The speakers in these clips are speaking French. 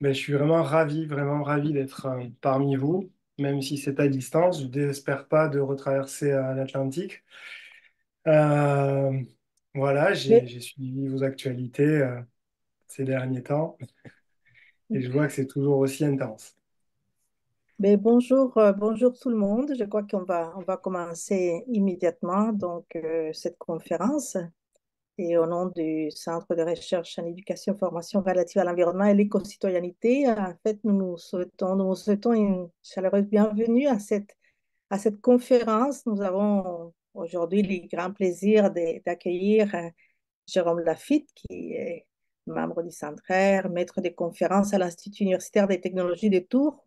Mais je suis vraiment ravi d'être parmi vous, même si c'est à distance. Je n'espère pas de retraverser l'Atlantique. Euh, voilà, Mais, j'ai suivi vos actualités ces derniers temps et je vois que c'est toujours aussi intense. mais bonjour, bonjour tout le monde. Je crois qu'on va commencer immédiatement cette conférence. Et au nom du Centre de recherche en éducation et formation relative à l'environnement et l'éco-citoyenneté, en fait, nous vous souhaitons une chaleureuse bienvenue à cette conférence. Nous avons aujourd'hui le grand plaisir d'accueillir Jérôme Lafitte, qui est membre du Centre, maître de conférences à l'Institut universitaire des technologies de Tours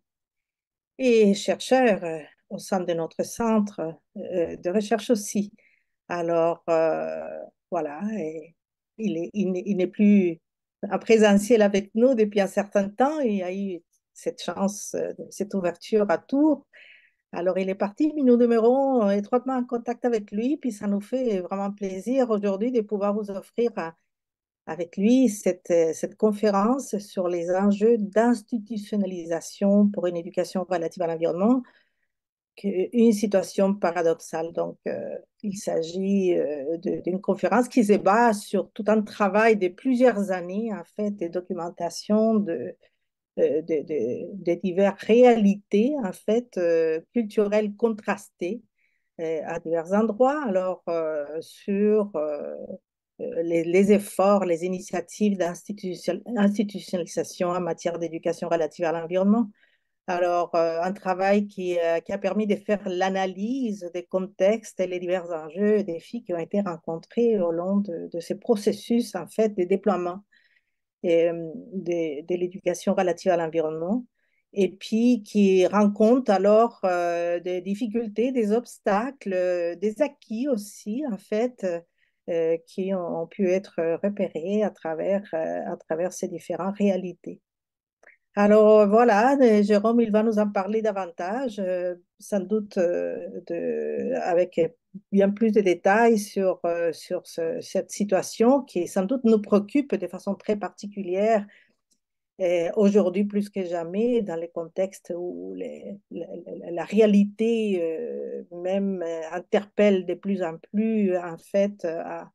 et chercheur au sein de notre centre de recherche aussi. Alors, voilà, et il n'est plus en présentiel avec nous depuis un certain temps. Il a eu cette chance, cette ouverture à Tours. Alors, il est parti, mais nous demeurons étroitement en contact avec lui. Puis, ça nous fait vraiment plaisir aujourd'hui de pouvoir vous offrir avec lui cette conférence sur les enjeux d'institutionnalisation pour une éducation relative à l'environnement, une situation paradoxale. Donc, il s'agit d'une conférence qui se base sur tout un travail de plusieurs années, en fait, de documentation de diverses réalités, en fait, culturelles contrastées à divers endroits. Alors, sur les efforts, les initiatives d'institutionnalisation en matière d'éducation relative à l'environnement. Alors, un travail qui a permis de faire l'analyse des contextes et les divers enjeux et défis qui ont été rencontrés au long de ces processus, en fait, de déploiement de l'éducation relative à l'environnement, et puis qui rend compte alors des difficultés, des obstacles, des acquis aussi, en fait, qui ont pu être repérés à travers ces différentes réalités. Alors voilà, Jérôme, il va nous en parler davantage, sans doute avec bien plus de détails sur cette situation qui sans doute nous préoccupe de façon très particulière aujourd'hui plus que jamais dans les contextes où la réalité même interpelle de plus en plus en fait à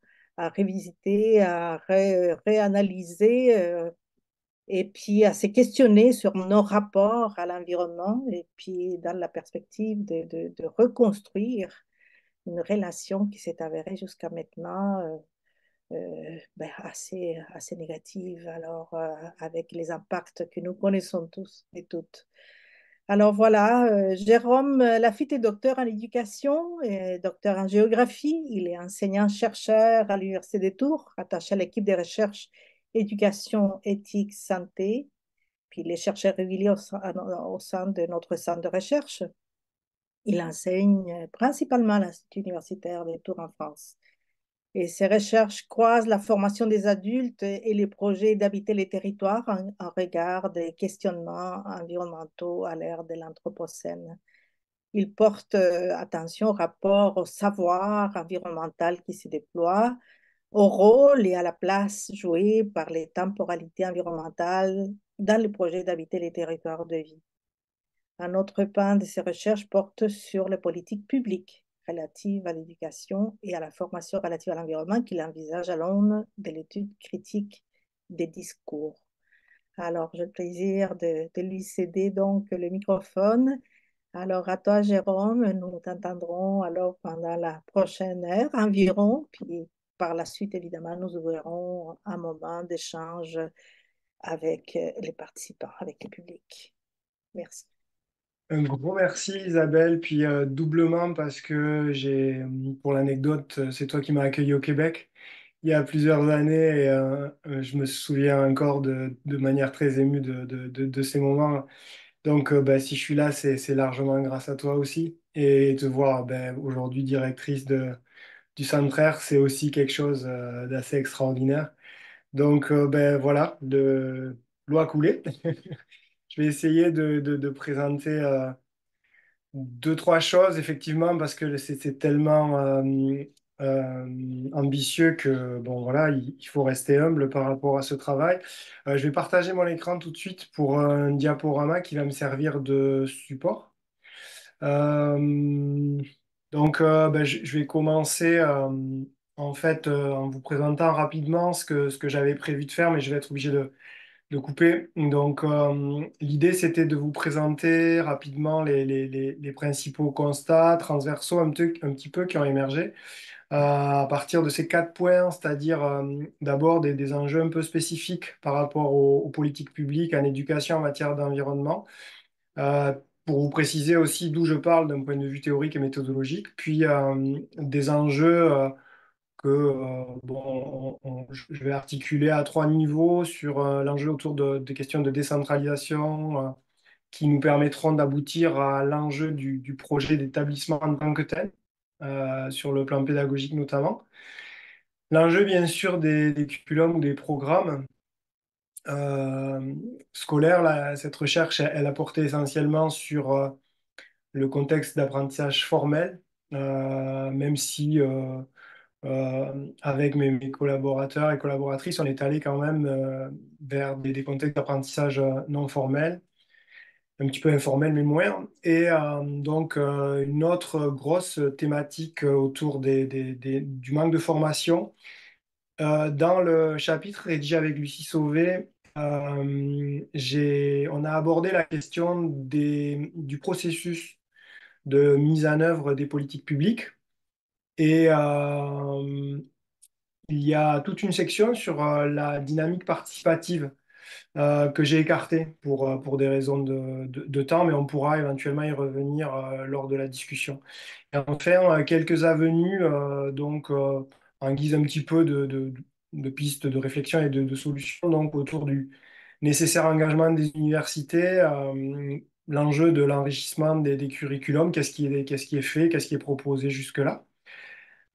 revisiter, à réanalyser et puis à se questionner sur nos rapports à l'environnement et puis dans la perspective de reconstruire une relation qui s'est avérée jusqu'à maintenant assez négative, alors avec les impacts que nous connaissons tous et toutes. Alors voilà, Jérôme Lafitte est docteur en éducation et docteur en géographie. Il est enseignant-chercheur à l'Université de Tours, attaché à l'équipe de recherche éducation, éthique, santé. Puis il est chercheur régulier au sein de notre centre de recherche. Il enseigne principalement à l'Institut universitaire de Tours en France. Et ces recherches croisent la formation des adultes et les projets d'habiter les territoires en regard des questionnements environnementaux à l'ère de l'Anthropocène. Il porte attention au rapport au savoir environnemental qui se déploie, au rôle et à la place jouée par les temporalités environnementales dans le projet d'habiter les territoires de vie. Un autre pan de ses recherches porte sur les politiques publiques relatives à l'éducation et à la formation relative à l'environnement qu'il envisage à l'aune de l'étude critique des discours. Alors, j'ai le plaisir de lui céder donc le microphone. Alors, à toi, Jérôme, nous t'entendrons alors pendant la prochaine heure environ, puis par la suite, évidemment, nous ouvrirons un moment d'échange avec les participants, avec le public. Merci. Un gros merci Isabelle, puis doublement parce que pour l'anecdote, c'est toi qui m'as accueilli au Québec il y a plusieurs années et je me souviens encore de manière très émue de ces moments. Donc bah, si je suis là, c'est largement grâce à toi aussi. Et te voir ben, aujourd'hui directrice du Centre, c'est aussi quelque chose d'assez extraordinaire. Donc ben, voilà, de l'eau a coulé. Je vais essayer de présenter deux, trois choses, effectivement, parce que c'est tellement ambitieux que, bon, voilà, il faut rester humble par rapport à ce travail. Je vais partager mon écran tout de suite pour un diaporama qui va me servir de support. Euh, ben, je vais commencer en fait en vous présentant rapidement ce que j'avais prévu de faire, mais je vais être obligé de couper. L'idée, c'était de vous présenter rapidement les principaux constats transversaux un petit peu qui ont émergé à partir de ces quatre points, c'est-à-dire d'abord des enjeux un peu spécifiques par rapport aux politiques publiques en éducation en matière d'environnement. Euh, pour vous préciser aussi d'où je parle d'un point de vue théorique et méthodologique, puis des enjeux je vais articuler à trois niveaux sur l'enjeu autour des questions de décentralisation qui nous permettront d'aboutir à l'enjeu du projet d'établissement en tant que tel, sur le plan pédagogique notamment. L'enjeu, bien sûr, des curriculums ou des programmes euh, scolaires. Là, cette recherche, elle a porté essentiellement sur le contexte d'apprentissage formel, même si avec mes collaborateurs et collaboratrices, on est allé quand même vers des contextes d'apprentissage non formels, un petit peu informels, mais moins. Et une autre grosse thématique autour du manque de formation. Dans le chapitre rédigé avec Lucie Sauvé, on a abordé la question du processus de mise en œuvre des politiques publiques. Et il y a toute une section sur la dynamique participative que j'ai écartée pour des raisons de temps, mais on pourra éventuellement y revenir lors de la discussion. Et enfin, quelques avenues en guise un petit peu de pistes de réflexion et de solutions donc, autour du nécessaire engagement des universités, l'enjeu de l'enrichissement des curriculums, qu'est-ce qui est fait, qu'est-ce qui est proposé jusque-là.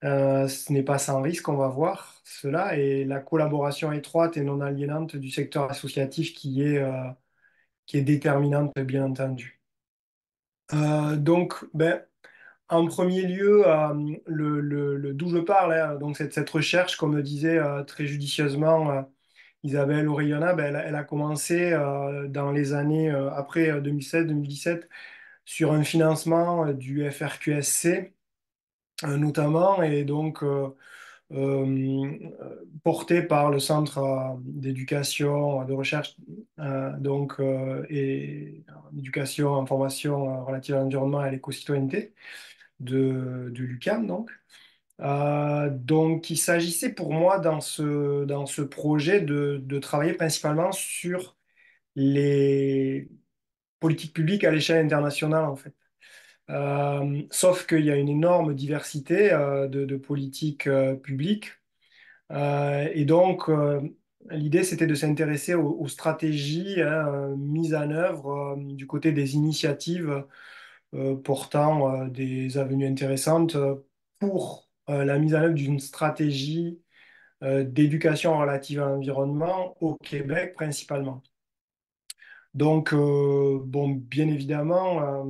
Ce n'est pas sans risque, on va voir cela, et la collaboration étroite et non aliénante du secteur associatif qui est déterminante, bien entendu. Ben, en premier lieu, d'où je parle, hein, donc cette recherche, comme le disait très judicieusement Isabelle Orellana, ben, elle a commencé dans les années après 2016-2017 sur un financement du FRQSC notamment, et porté par le Centre d'éducation, de recherche et en éducation, en formation relative à l'environnement et à l'éco-citoyenneté de l'UQAM. Il s'agissait pour moi dans ce projet de travailler principalement sur les politiques publiques à l'échelle internationale, en fait. Sauf qu'il y a une énorme diversité de politiques publiques. L'idée, c'était de s'intéresser aux stratégies hein, mises en œuvre du côté des initiatives portant des avenues intéressantes pour la mise en œuvre d'une stratégie d'éducation relative à l'environnement au Québec principalement. Bien évidemment,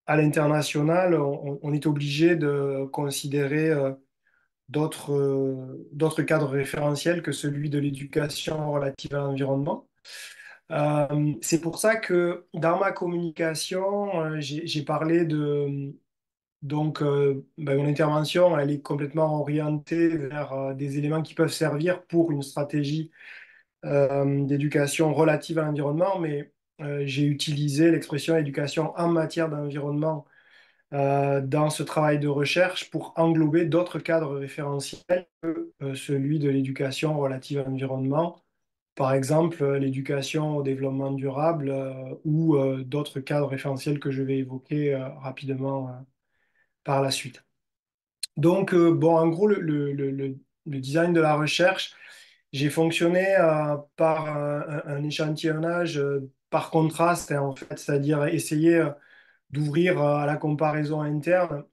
à l'international, on est obligé de considérer d'autres cadres référentiels que celui de l'éducation relative à l'environnement. C'est pour ça que dans ma communication, j'ai parlé mon intervention, elle est complètement orientée vers des éléments qui peuvent servir pour une stratégie d'éducation relative à l'environnement, mais j'ai utilisé l'expression éducation en matière d'environnement dans ce travail de recherche pour englober d'autres cadres référentiels que celui de l'éducation relative à l'environnement, par exemple l'éducation au développement durable ou d'autres cadres référentiels que je vais évoquer rapidement par la suite. En gros, le design de la recherche, j'ai fonctionné par un échantillonnage par contraste, hein, en fait, c'est-à-dire essayer d'ouvrir à la comparaison interne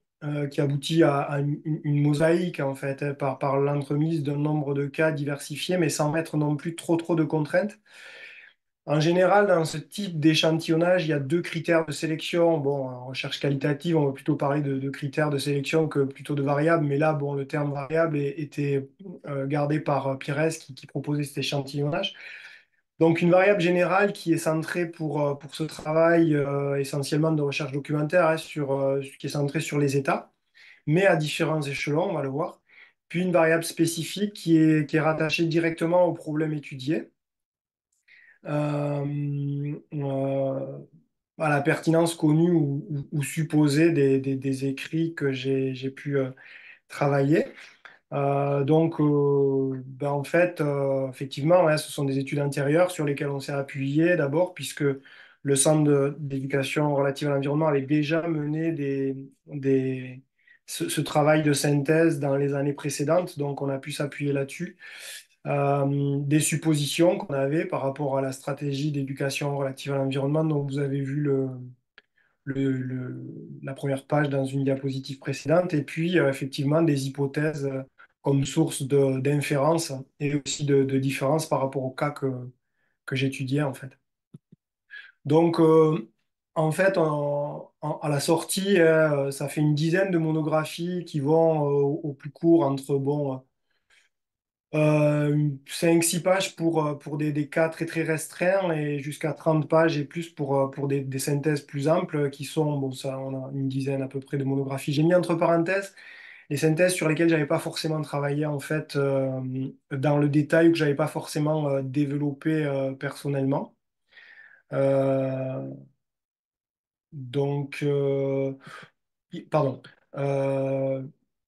qui aboutit à une mosaïque en fait par l'entremise d'un nombre de cas diversifiés mais sans mettre non plus trop de contraintes. En général, dans ce type d'échantillonnage, il y a deux critères de sélection. Bon, en recherche qualitative, on va plutôt parler de critères de sélection que plutôt de variables. Mais là, bon, le terme variable était gardé par Pires qui proposait cet échantillonnage. Donc, une variable générale qui est centrée pour ce travail essentiellement de recherche documentaire, hein, qui est centrée sur les états, mais à différents échelons, on va le voir. Puis une variable spécifique qui est rattachée directement au problème étudié. À la pertinence connue ou supposée des écrits que j'ai pu travailler. En fait, effectivement, ouais, ce sont des études antérieures sur lesquelles on s'est appuyé d'abord, puisque le Centre d'éducation relative à l'environnement avait déjà mené ce travail de synthèse dans les années précédentes, donc on a pu s'appuyer là-dessus. Des suppositions qu'on avait par rapport à la stratégie d'éducation relative à l'environnement dont vous avez vu la première page dans une diapositive précédente, et puis effectivement des hypothèses comme source d'inférence et aussi de différence par rapport au cas que j'étudiais en fait. Donc en fait, à la sortie, ça fait une dizaine de monographies qui vont au plus court entre 5-6 pages pour des cas très très restreints et jusqu'à 30 pages et plus pour des synthèses plus amples qui sont, bon, ça, on a une dizaine à peu près de monographies. J'ai mis entre parenthèses les synthèses sur lesquelles j'avais pas forcément travaillé en fait dans le détail ou que j'avais pas forcément développé personnellement. Euh, donc, pardon. Euh,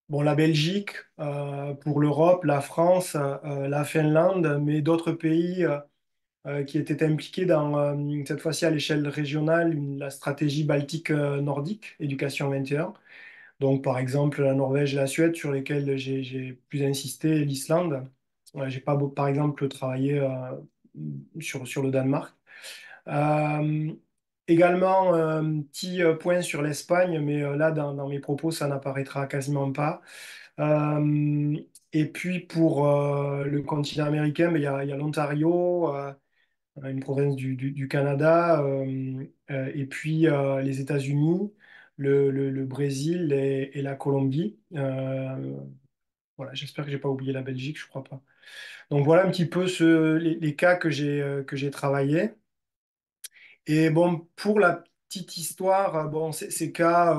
bon, la Belgique pour l'Europe, la France, la Finlande, mais d'autres pays qui étaient impliqués dans, cette fois-ci à l'échelle régionale, la stratégie baltique nordique, éducation 21. Donc, par exemple, la Norvège et la Suède, sur lesquelles j'ai plus insisté, et l'Islande. J'ai pas, par exemple, travaillé sur le Danemark. Euh, Également, un petit point sur l'Espagne, mais là, dans mes propos, ça n'apparaîtra quasiment pas. Euh, et puis, pour le continent américain, ben, il y a l'Ontario, une province du Canada, et puis les États-Unis, le Brésil et la Colombie. Voilà, j'espère que j'ai pas oublié la Belgique, je crois pas. Donc voilà un petit peu les cas que j'ai travaillés. Et bon, pour la petite histoire, bon, ces cas,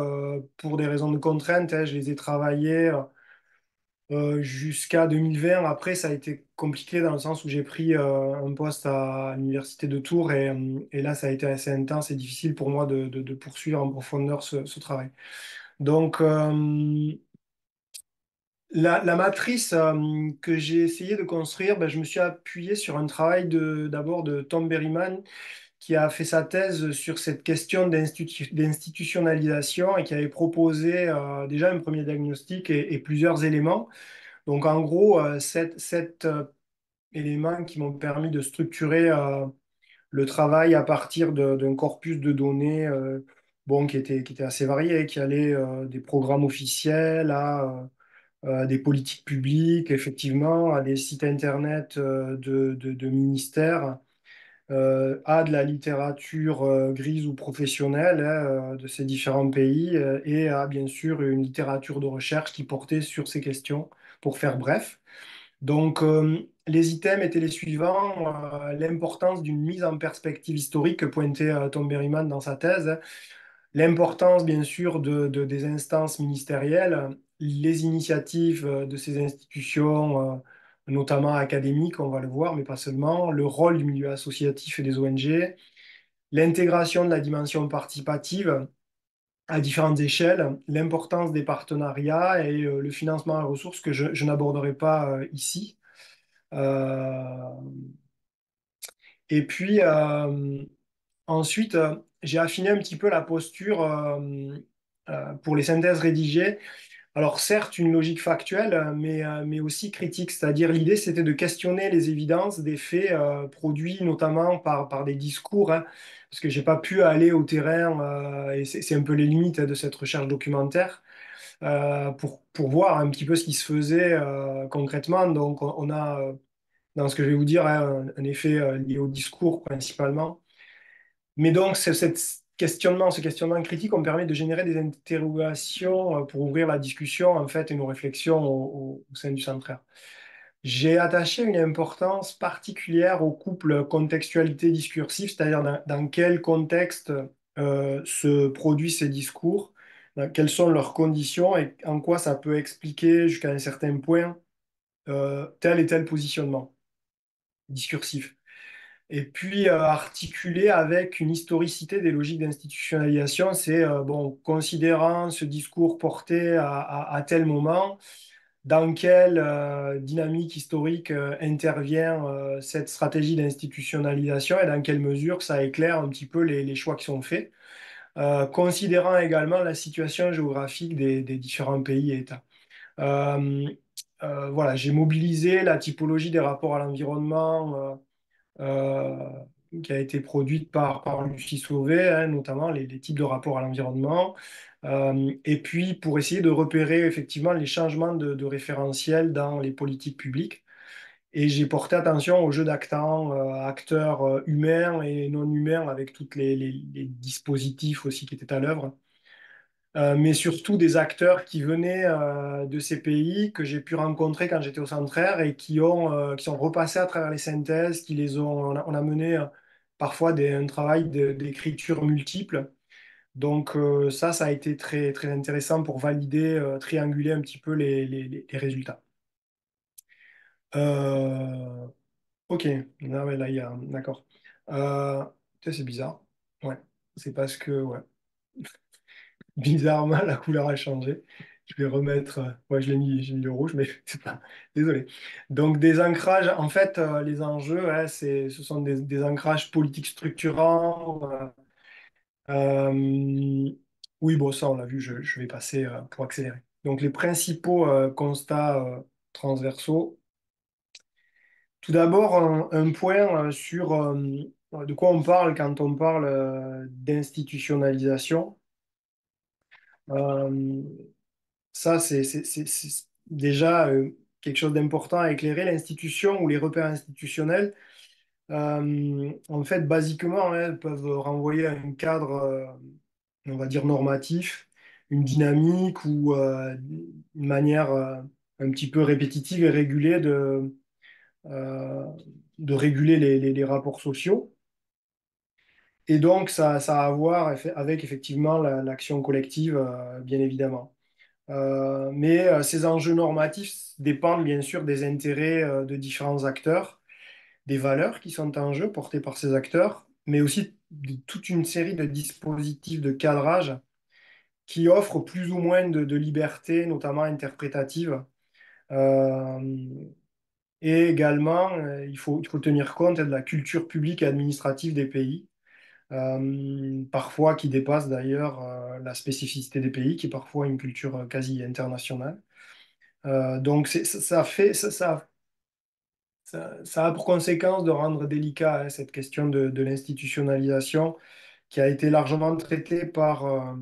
pour des raisons de contrainte, hein, je les ai travaillés jusqu'à 2020. Après, ça a été compliqué dans le sens où j'ai pris un poste à l'université de Tours et là, ça a été assez intense et difficile pour moi de poursuivre en profondeur ce travail. Donc, la matrice que j'ai essayé de construire, ben, je me suis appuyé sur un travail d'abord de Tom Berryman qui a fait sa thèse sur cette question d'institutionnalisation et qui avait proposé déjà un premier diagnostic et plusieurs éléments. Donc en gros, sept éléments qui m'ont permis de structurer le travail à partir d'un corpus de données bon, qui était assez varié, qui allait des programmes officiels à des politiques publiques, effectivement, à des sites internet de ministères à de la littérature grise ou professionnelle hein, de ces différents pays et à bien sûr une littérature de recherche qui portait sur ces questions, pour faire bref. Donc, les items étaient les suivants. L'importance d'une mise en perspective historique que pointait Tom Berryman dans sa thèse. L'importance, bien sûr, des instances ministérielles, les initiatives de ces institutions, notamment académiques, on va le voir, mais pas seulement, le rôle du milieu associatif et des ONG, l'intégration de la dimension participative à différentes échelles, l'importance des partenariats et le financement à ressources que je n'aborderai pas ici. Euh, et puis, ensuite, j'ai affiné un petit peu la posture pour les synthèses rédigées. Alors certes, une logique factuelle, mais aussi critique, c'est-à-dire l'idée c'était de questionner les évidences des faits produits notamment par des discours, hein, parce que j'ai pas pu aller au terrain, et c'est un peu les limites de cette recherche documentaire, pour voir un petit peu ce qui se faisait concrètement. Donc on a dans ce que je vais vous dire, hein, un effet lié au discours principalement. Mais donc, ce questionnement critique, on permet de générer des interrogations pour ouvrir la discussion, en fait, et nos réflexions au sein du centre. J'ai attaché une importance particulière au couple contextualité discursive, c'est-à-dire dans quel contexte se produisent ces discours, quelles sont leurs conditions et en quoi ça peut expliquer jusqu'à un certain point tel et tel positionnement discursif. Et puis articulé avec une historicité des logiques d'institutionnalisation, c'est bon, considérant ce discours porté à tel moment, dans quelle dynamique historique intervient cette stratégie d'institutionnalisation et dans quelle mesure ça éclaire un petit peu les choix qui sont faits, considérant également la situation géographique des différents pays et États. Euh, voilà, j'ai mobilisé la typologie des rapports à l'environnement qui a été produite par Lucie Sauvé, hein, notamment les types de rapports à l'environnement, et puis pour essayer de repérer effectivement les changements de référentiel dans les politiques publiques. Et j'ai porté attention au jeu d'acteurs, acteurs humains et non humains, avec tous les dispositifs aussi qui étaient à l'œuvre. Mais surtout des acteurs qui venaient de ces pays que j'ai pu rencontrer quand j'étais au Centraire et qui sont repassés à travers les synthèses, on a mené parfois un travail d'écriture multiple. Donc ça a été très, très intéressant pour valider, trianguler un petit peu les résultats. Euh, ok, là, ouais, là, il y a, d'accord. Euh, Putain, c'est bizarre. Ouais, c'est parce que, ouais. Bizarrement, la couleur a changé. Je vais remettre. Ouais, j'ai mis le rouge, mais c'est pas. Désolé. Donc, des ancrages. En fait, les enjeux, ouais, ce sont des ancrages politiques structurants. Oui, bon, ça, on l'a vu, je vais passer pour accélérer. Donc, les principaux constats transversaux. Tout d'abord, un point sur de quoi on parle quand on parle d'institutionnalisation. Euh, Ça, c'est déjà quelque chose d'important à éclairer. L'institution ou les repères institutionnels, en fait, basiquement, hein, peuvent renvoyer à un cadre, on va dire, normatif, une dynamique ou une manière un petit peu répétitive et régulée euh, de réguler les rapports sociaux. Et donc, ça a à voir avec effectivement l'action collective, bien évidemment. Mais ces enjeux normatifs dépendent bien sûr des intérêts de différents acteurs, des valeurs qui sont en jeu portées par ces acteurs, mais aussi de toute une série de dispositifs de cadrage qui offrent plus ou moins de liberté, notamment interprétative. Euh, et également, il faut tenir compte de la culture publique et administrative des pays, parfois qui dépasse d'ailleurs la spécificité des pays, qui est parfois une culture quasi internationale. Donc ça a pour conséquence de rendre délicat hein, cette question de l'institutionnalisation qui a été largement traitée par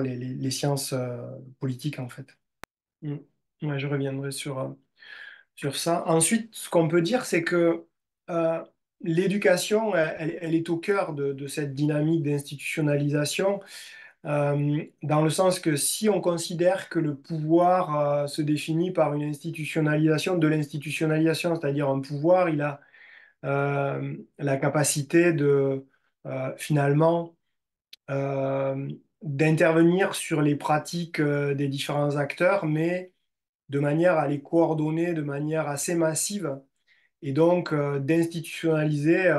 les sciences politiques en fait. Mm. Ouais, je reviendrai sur ça. Ensuite, ce qu'on peut dire, c'est que euh, l'éducation, elle est au cœur de cette dynamique d'institutionnalisation. Dans le sens que si on considère que le pouvoir se définit par une institutionnalisation de l'institutionnalisation, c'est-à-dire un pouvoir, il a la capacité de finalement d'intervenir sur les pratiques des différents acteurs, mais de manière à les coordonner de manière assez massive et donc d'institutionnaliser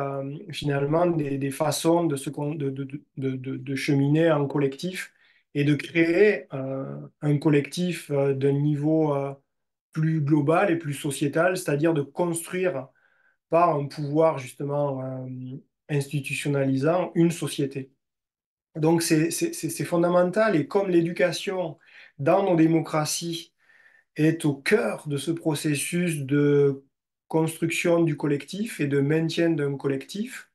finalement des façons de cheminer en collectif et de créer un collectif d'un niveau plus global et plus sociétal, c'est-à-dire de construire par un pouvoir justement institutionnalisant une société. Donc c'est fondamental et comme l'éducation dans nos démocraties est au cœur de ce processus de construction du collectif et de maintien d'un collectif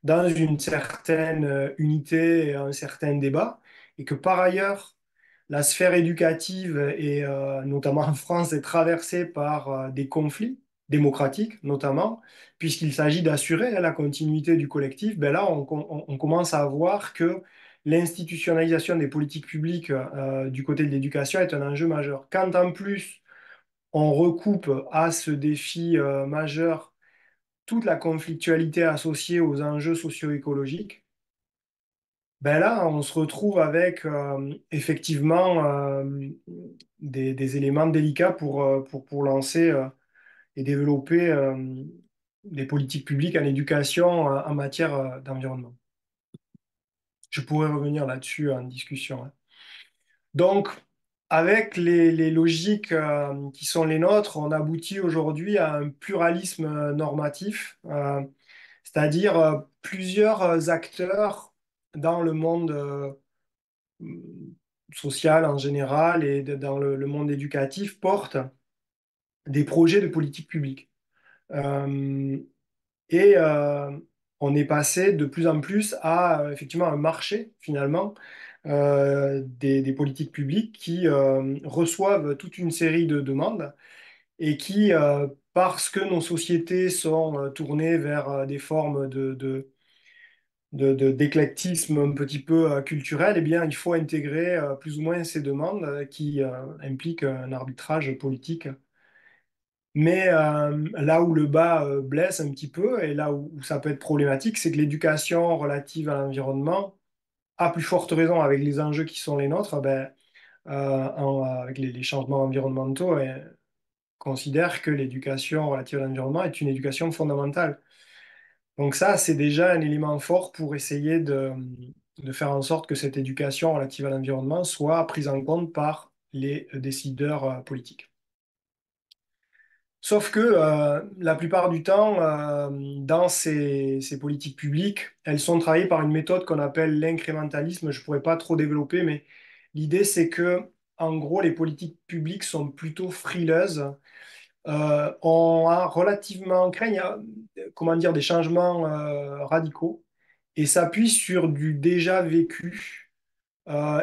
dans une certaine unité et un certain débat, et que par ailleurs, la sphère éducative, et notamment en France, est traversée par des conflits démocratique notamment, puisqu'il s'agit d'assurer la continuité du collectif. Ben là, on commence à voir que l'institutionnalisation des politiques publiques du côté de l'éducation est un enjeu majeur. Quand en plus on recoupe à ce défi majeur toute la conflictualité associée aux enjeux socio-écologiques, ben là, on se retrouve avec effectivement des éléments délicats pour lancer et développer des politiques publiques en éducation en matière d'environnement. Je pourrais revenir là-dessus en discussion, hein. Donc, avec les logiques qui sont les nôtres, on aboutit aujourd'hui à un pluralisme normatif, c'est-à-dire plusieurs acteurs dans le monde social en général et dans le monde éducatif portent des projets de politique publique. Euh, et on est passé de plus en plus à effectivement un marché finalement des politiques publiques qui reçoivent toute une série de demandes et qui, parce que nos sociétés sont tournées vers des formes d'éclectisme un petit peu culturel, eh bien, il faut intégrer plus ou moins ces demandes qui impliquent un arbitrage politique. Mais là où le bas blesse un petit peu et là où ça peut être problématique, c'est que l'éducation relative à l'environnement, à plus forte raison avec les enjeux qui sont les nôtres, ben, avec les changements environnementaux, considère que l'éducation relative à l'environnement est une éducation fondamentale. Donc ça, c'est déjà un élément fort pour essayer de faire en sorte que cette éducation relative à l'environnement soit prise en compte par les décideurs politiques. Sauf que la plupart du temps, dans ces politiques publiques, elles sont travaillées par une méthode qu'on appelle l'incrémentalisme. Je ne pourrais pas trop développer, mais l'idée, c'est que, en gros, les politiques publiques sont plutôt frileuses. On a relativement, craignent, comment dire, des changements radicaux et s'appuient sur du déjà vécu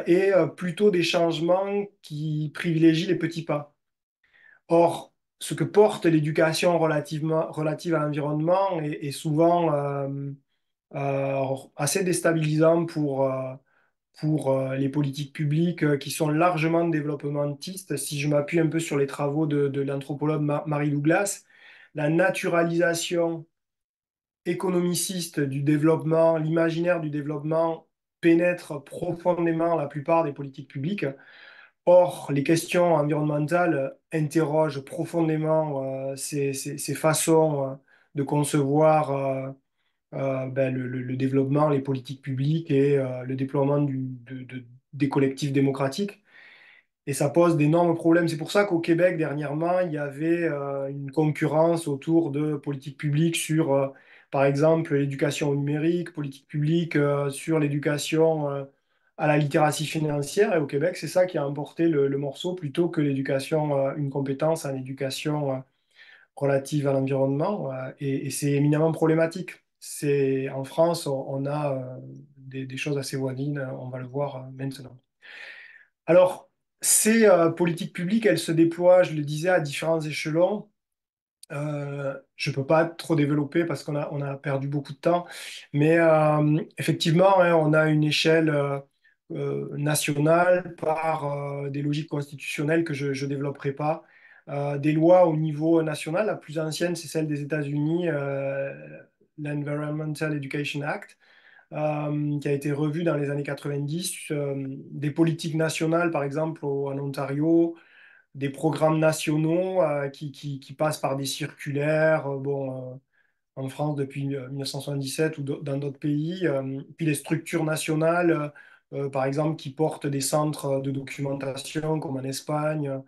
et plutôt des changements qui privilégient les petits pas. Or, ce que porte l'éducation relative à l'environnement est souvent assez déstabilisant pour les politiques publiques qui sont largement développementistes. Si je m'appuie un peu sur les travaux de l'anthropologue Marie Douglas, la naturalisation économiciste du développement, l'imaginaire du développement pénètre profondément la plupart des politiques publiques. Or, les questions environnementales interrogent profondément ces façons de concevoir ben, le développement, les politiques publiques et le déploiement des collectifs démocratiques. Et ça pose d'énormes problèmes. C'est pour ça qu'au Québec, dernièrement, il y avait une concurrence autour de politiques publiques sur, par exemple, l'éducation au numérique, politique publique sur l'éducation à la littératie financière. Et au Québec, c'est ça qui a emporté le morceau plutôt que l'éducation, une compétence en éducation relative à l'environnement. Et c'est éminemment problématique. En France, on a des choses assez voisines, on va le voir maintenant. Alors, ces politiques publiques, elles se déploient, je le disais, à différents échelons. Je ne peux pas trop développer parce qu'on a perdu beaucoup de temps, mais effectivement, hein, on a une échelle nationale par des logiques constitutionnelles que je ne développerai pas. Des lois au niveau national, la plus ancienne, c'est celle des États-Unis, l'Environmental Education Act qui a été revu dans les années 90, des politiques nationales, par exemple en Ontario, des programmes nationaux qui passent par des circulaires, en France depuis 1977 ou dans d'autres pays, puis les structures nationales, par exemple, qui portent des centres de documentation comme en Espagne,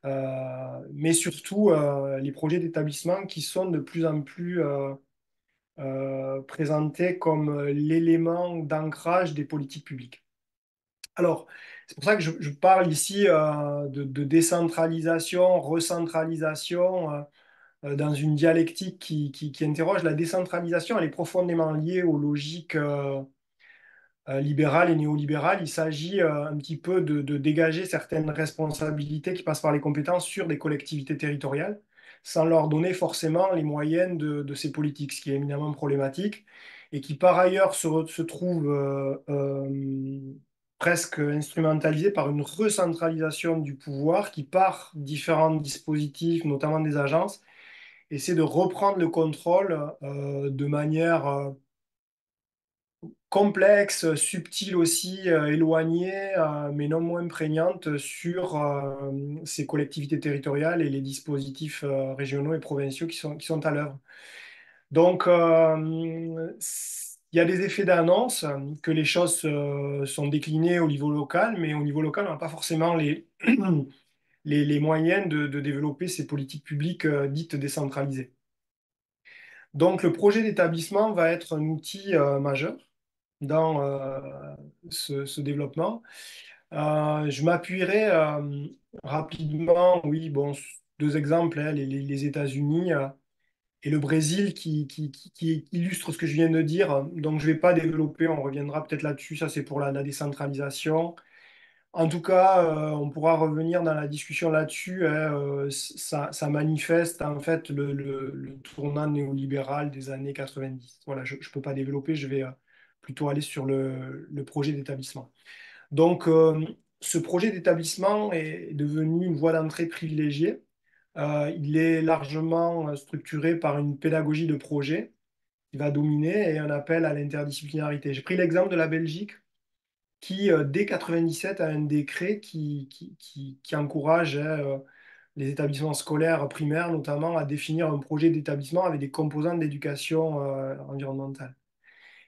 mais surtout les projets d'établissement qui sont de plus en plus présenté comme l'élément d'ancrage des politiques publiques. Alors, c'est pour ça que je parle ici de décentralisation, recentralisation, dans une dialectique qui interroge la décentralisation. Elle est profondément liée aux logiques libérales et néolibérales. Il s'agit un petit peu de dégager certaines responsabilités qui passent par les compétences sur des collectivités territoriales. sans leur donner forcément les moyens de ces politiques, ce qui est éminemment problématique, et qui par ailleurs se trouve presque instrumentalisé par une recentralisation du pouvoir qui, par différents dispositifs, notamment des agences, essaie de reprendre le contrôle de manière complexe, subtile aussi, éloignée, mais non moins prégnante sur ces collectivités territoriales et les dispositifs régionaux et provinciaux qui sont à l'œuvre. Donc, il y a des effets d'annonce que les choses sont déclinées au niveau local, mais au niveau local, on n'a pas forcément les moyens de développer ces politiques publiques dites décentralisées. Donc, le projet d'établissement va être un outil majeur dans ce développement. Je m'appuierai rapidement, oui, bon, deux exemples, hein, les États-Unis et le Brésil qui illustrent ce que je viens de dire. Donc, je ne vais pas développer, on reviendra peut-être là-dessus, ça c'est pour la décentralisation. En tout cas, on pourra revenir dans la discussion là-dessus, hein, ça manifeste en fait le tournant néolibéral des années 90. Voilà, je ne peux pas développer, je vais plutôt aller sur le projet d'établissement. Donc, ce projet d'établissement est devenu une voie d'entrée privilégiée. Il est largement structuré par une pédagogie de projet qui va dominer et un appel à l'interdisciplinarité. J'ai pris l'exemple de la Belgique qui, dès 97, a un décret qui encourage les établissements scolaires primaires, notamment, à définir un projet d'établissement avec des composantes d'éducation environnementale.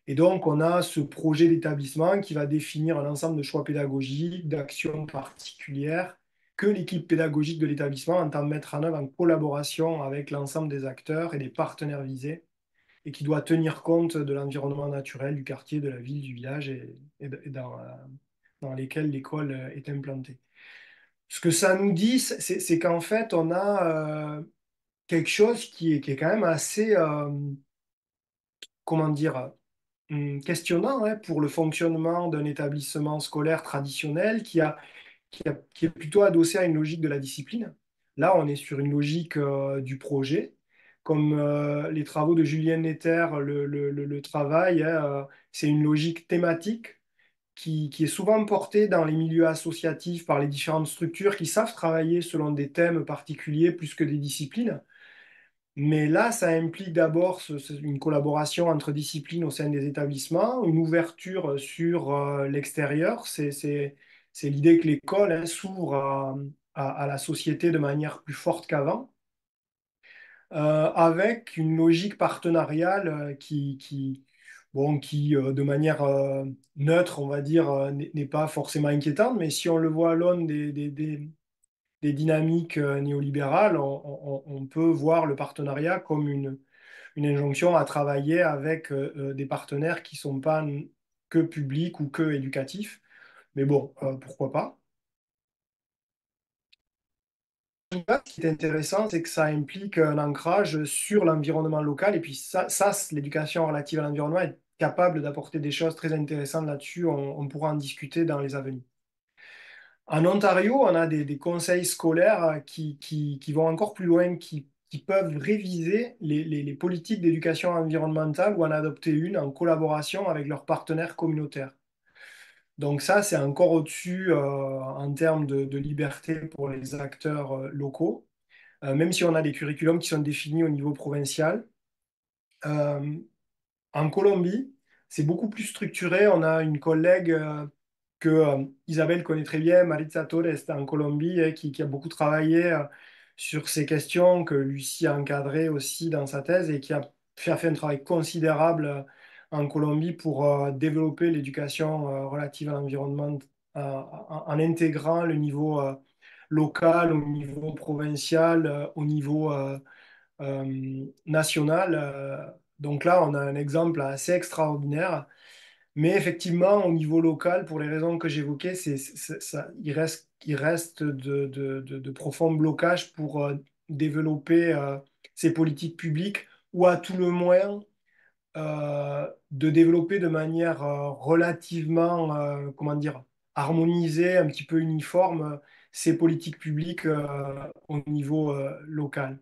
Et donc, on a ce projet d'établissement qui va définir un ensemble de choix pédagogiques, d'actions particulières que l'équipe pédagogique de l'établissement entend mettre en œuvre en collaboration avec l'ensemble des acteurs et des partenaires visés, et qui doit tenir compte de l'environnement naturel du quartier, de la ville, du village et dans lesquels l'école est implantée. Ce que ça nous dit, c'est qu'en fait, on a quelque chose qui est quand même assez, comment dire, questionnant hein, pour le fonctionnement d'un établissement scolaire traditionnel qui est plutôt adossé à une logique de la discipline. Là, on est sur une logique du projet, comme les travaux de Julien Netter le travail, hein, c'est une logique thématique qui est souvent portée dans les milieux associatifs par les différentes structures qui savent travailler selon des thèmes particuliers plus que des disciplines. Mais là, ça implique d'abord une collaboration entre disciplines au sein des établissements, une ouverture sur l'extérieur. C'est l'idée que l'école hein, s'ouvre à la société de manière plus forte qu'avant, avec une logique partenariale bon, qui de manière neutre, on va dire, n'est pas forcément inquiétante, mais si on le voit à l'aune des dynamiques néolibérales, on peut voir le partenariat comme une injonction à travailler avec des partenaires qui ne sont pas que publics ou que éducatifs. Mais bon, pourquoi pas. Ce qui est intéressant, c'est que ça implique un ancrage sur l'environnement local. Et puis l'éducation relative à l'environnement est capable d'apporter des choses très intéressantes là-dessus. On pourra en discuter dans les avenirs. En Ontario, on a des conseils scolaires qui vont encore plus loin, qui peuvent réviser les politiques d'éducation environnementale ou en adopter une en collaboration avec leurs partenaires communautaires. Donc ça, c'est encore au-dessus en termes de liberté pour les acteurs locaux, même si on a des curriculums qui sont définis au niveau provincial. Euh, En Colombie, c'est beaucoup plus structuré. On a une collègue que Isabelle connaît très bien, Maritza Torres, en Colombie, qui a beaucoup travaillé sur ces questions, que Lucie a encadré aussi dans sa thèse et qui a fait un travail considérable en Colombie pour développer l'éducation relative à l'environnement en intégrant le niveau local, au niveau provincial, au niveau national. Donc là, on a un exemple assez extraordinaire. Mais effectivement, au niveau local, pour les raisons que j'évoquais, il reste de profonds blocages pour développer ces politiques publiques ou à tout le moins de développer de manière relativement, comment dire, harmonisée, un petit peu uniforme, ces politiques publiques au niveau local.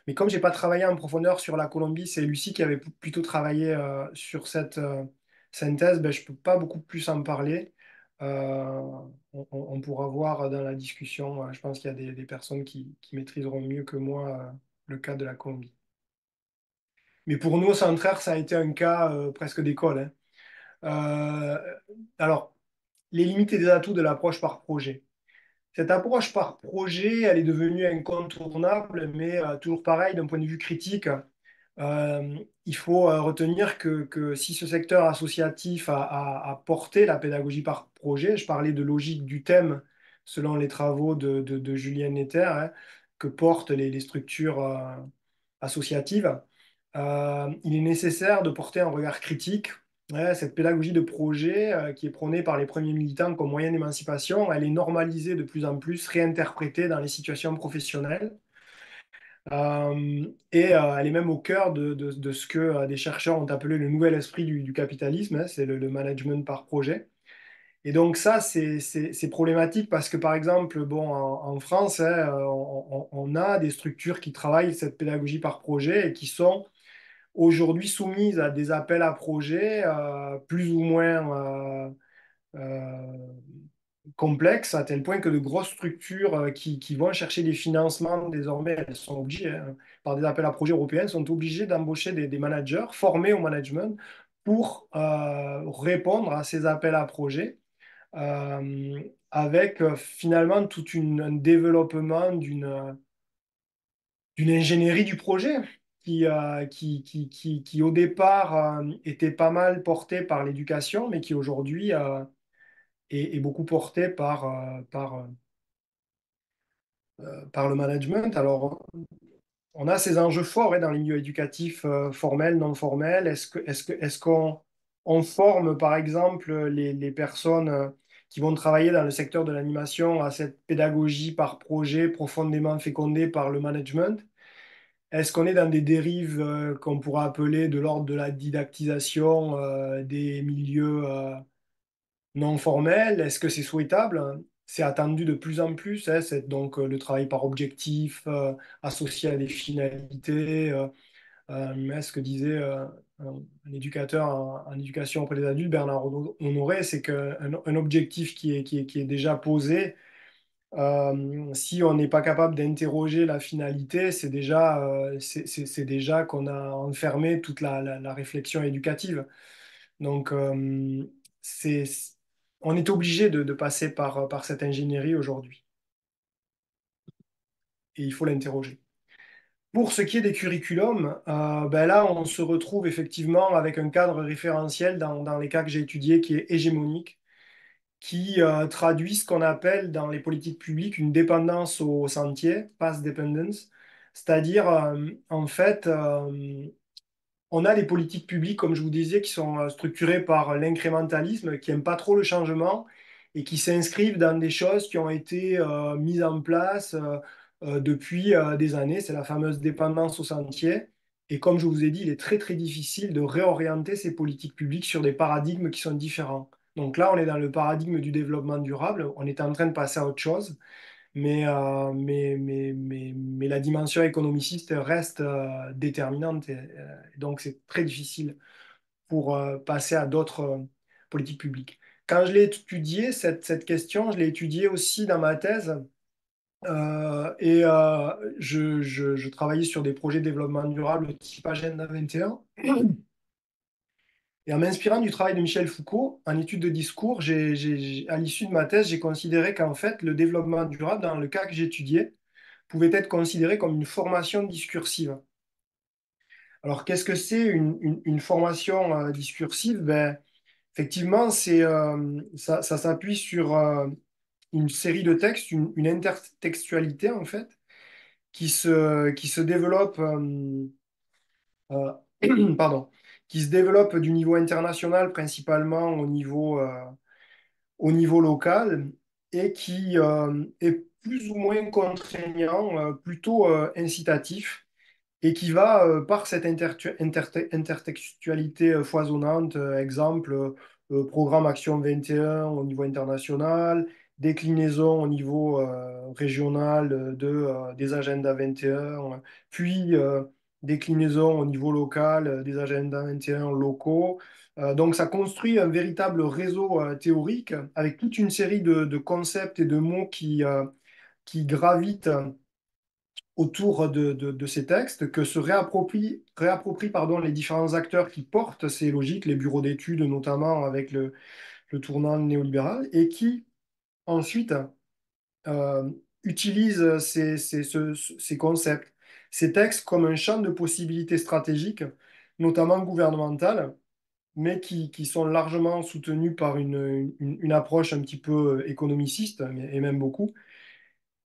Mais comme j'ai pas travaillé en profondeur sur la Colombie, c'est Lucie qui avait plutôt travaillé sur cette synthèse, ben, je peux pas beaucoup plus en parler. Euh, on pourra voir dans la discussion. Je pense qu'il y a des personnes qui maîtriseront mieux que moi le cas de la Colombie. Mais pour nous, au Centraire, ça a été un cas presque d'école, hein. Euh, alors, les limites et les atouts de l'approche par projet. Cette approche par projet, elle est devenue incontournable, mais toujours pareil, d'un point de vue critique, il faut retenir que si ce secteur associatif a porté la pédagogie par projet, je parlais de logique du thème selon les travaux de Julien Netter, hein, que portent les structures associatives, il est nécessaire de porter un regard critique. Ouais, cette pédagogie de projet qui est prônée par les premiers militants comme moyen d'émancipation, elle est normalisée de plus en plus, réinterprétée dans les situations professionnelles. Elle est même au cœur de ce que des chercheurs ont appelé le nouvel esprit du capitalisme, hein, c'est le management par projet. Et donc ça, c'est problématique parce que, par exemple, bon, en France, hein, on a des structures qui travaillent cette pédagogie par projet et qui sont aujourd'hui soumises à des appels à projets plus ou moins complexes, à tel point que de grosses structures qui vont chercher des financements, désormais, elles sont obligées, hein, par des appels à projets européens, sont obligées d'embaucher des managers formés au management pour répondre à ces appels à projets avec finalement un développement d'une ingénierie du projet qui, au départ était pas mal portée par l'éducation, mais qui aujourd'hui est beaucoup portée par le management. Alors, on a ces enjeux forts, hein, dans les milieux éducatifs formels, non formels. Est-ce qu'on on forme, par exemple, les personnes qui vont travailler dans le secteur de l'animation à cette pédagogie par projet profondément fécondée par le management? Est-ce qu'on est dans des dérives qu'on pourrait appeler de l'ordre de la didactisation des milieux non formels? Est-ce que c'est souhaitable? C'est attendu de plus en plus, hein, c'est donc le travail par objectif associé à des finalités. Ce que disait un éducateur en éducation auprès des adultes, Bernard Honoré, c'est qu'un objectif qui est déjà posé, si on n'est pas capable d'interroger la finalité, c'est déjà qu'on a enfermé toute la réflexion éducative. Donc, c'est, on est obligé de passer par cette ingénierie aujourd'hui et il faut l'interroger. Pour ce qui est des curriculums, ben là, on se retrouve effectivement avec un cadre référentiel dans les cas que j'ai étudiés qui est hégémonique, qui traduit ce qu'on appelle dans les politiques publiques une dépendance au sentier, path dependence, c'est-à-dire, en fait, on a des politiques publiques, comme je vous disais, qui sont structurées par l'incrémentalisme, qui n'aiment pas trop le changement et qui s'inscrivent dans des choses qui ont été mises en place depuis des années. C'est la fameuse dépendance au sentier. Et comme je vous ai dit, il est très très difficile de réorienter ces politiques publiques sur des paradigmes qui sont différents. Donc là, on est dans le paradigme du développement durable. On est en train de passer à autre chose. Mais la dimension économiciste reste déterminante. Et donc, c'est très difficile pour passer à d'autres politiques publiques. Quand je l'ai étudié, cette question, je l'ai étudiée aussi dans ma thèse. Je travaillais sur des projets de développement durable type Agenda 21. Et en m'inspirant du travail de Michel Foucault, en étude de discours, à l'issue de ma thèse, j'ai considéré qu'en fait, le développement durable, dans le cas que j'étudiais, pouvait être considéré comme une formation discursive. Alors, qu'est-ce que c'est une formation discursive? Ben, effectivement, ça s'appuie sur une série de textes, une intertextualité, en fait, qui se développe, pardon, qui se développe du niveau international, principalement au niveau local, et qui est plus ou moins contraignant, plutôt incitatif et qui va, par cette intertextualité foisonnante, exemple, programme Action 21 au niveau international, déclinaison au niveau régional des agendas 21, puis déclinaison au niveau local des agendas 21 locaux. Donc ça construit un véritable réseau théorique avec toute une série de concepts et de mots qui gravitent autour de ces textes, que se réapproprient pardon, les différents acteurs qui portent ces logiques, les bureaux d'études notamment avec le tournant néolibéral, et qui ensuite euh, utilisent ces concepts, ces textes comme un champ de possibilités stratégiques, notamment gouvernementales, mais qui sont largement soutenus par une approche un petit peu économiciste, et même beaucoup,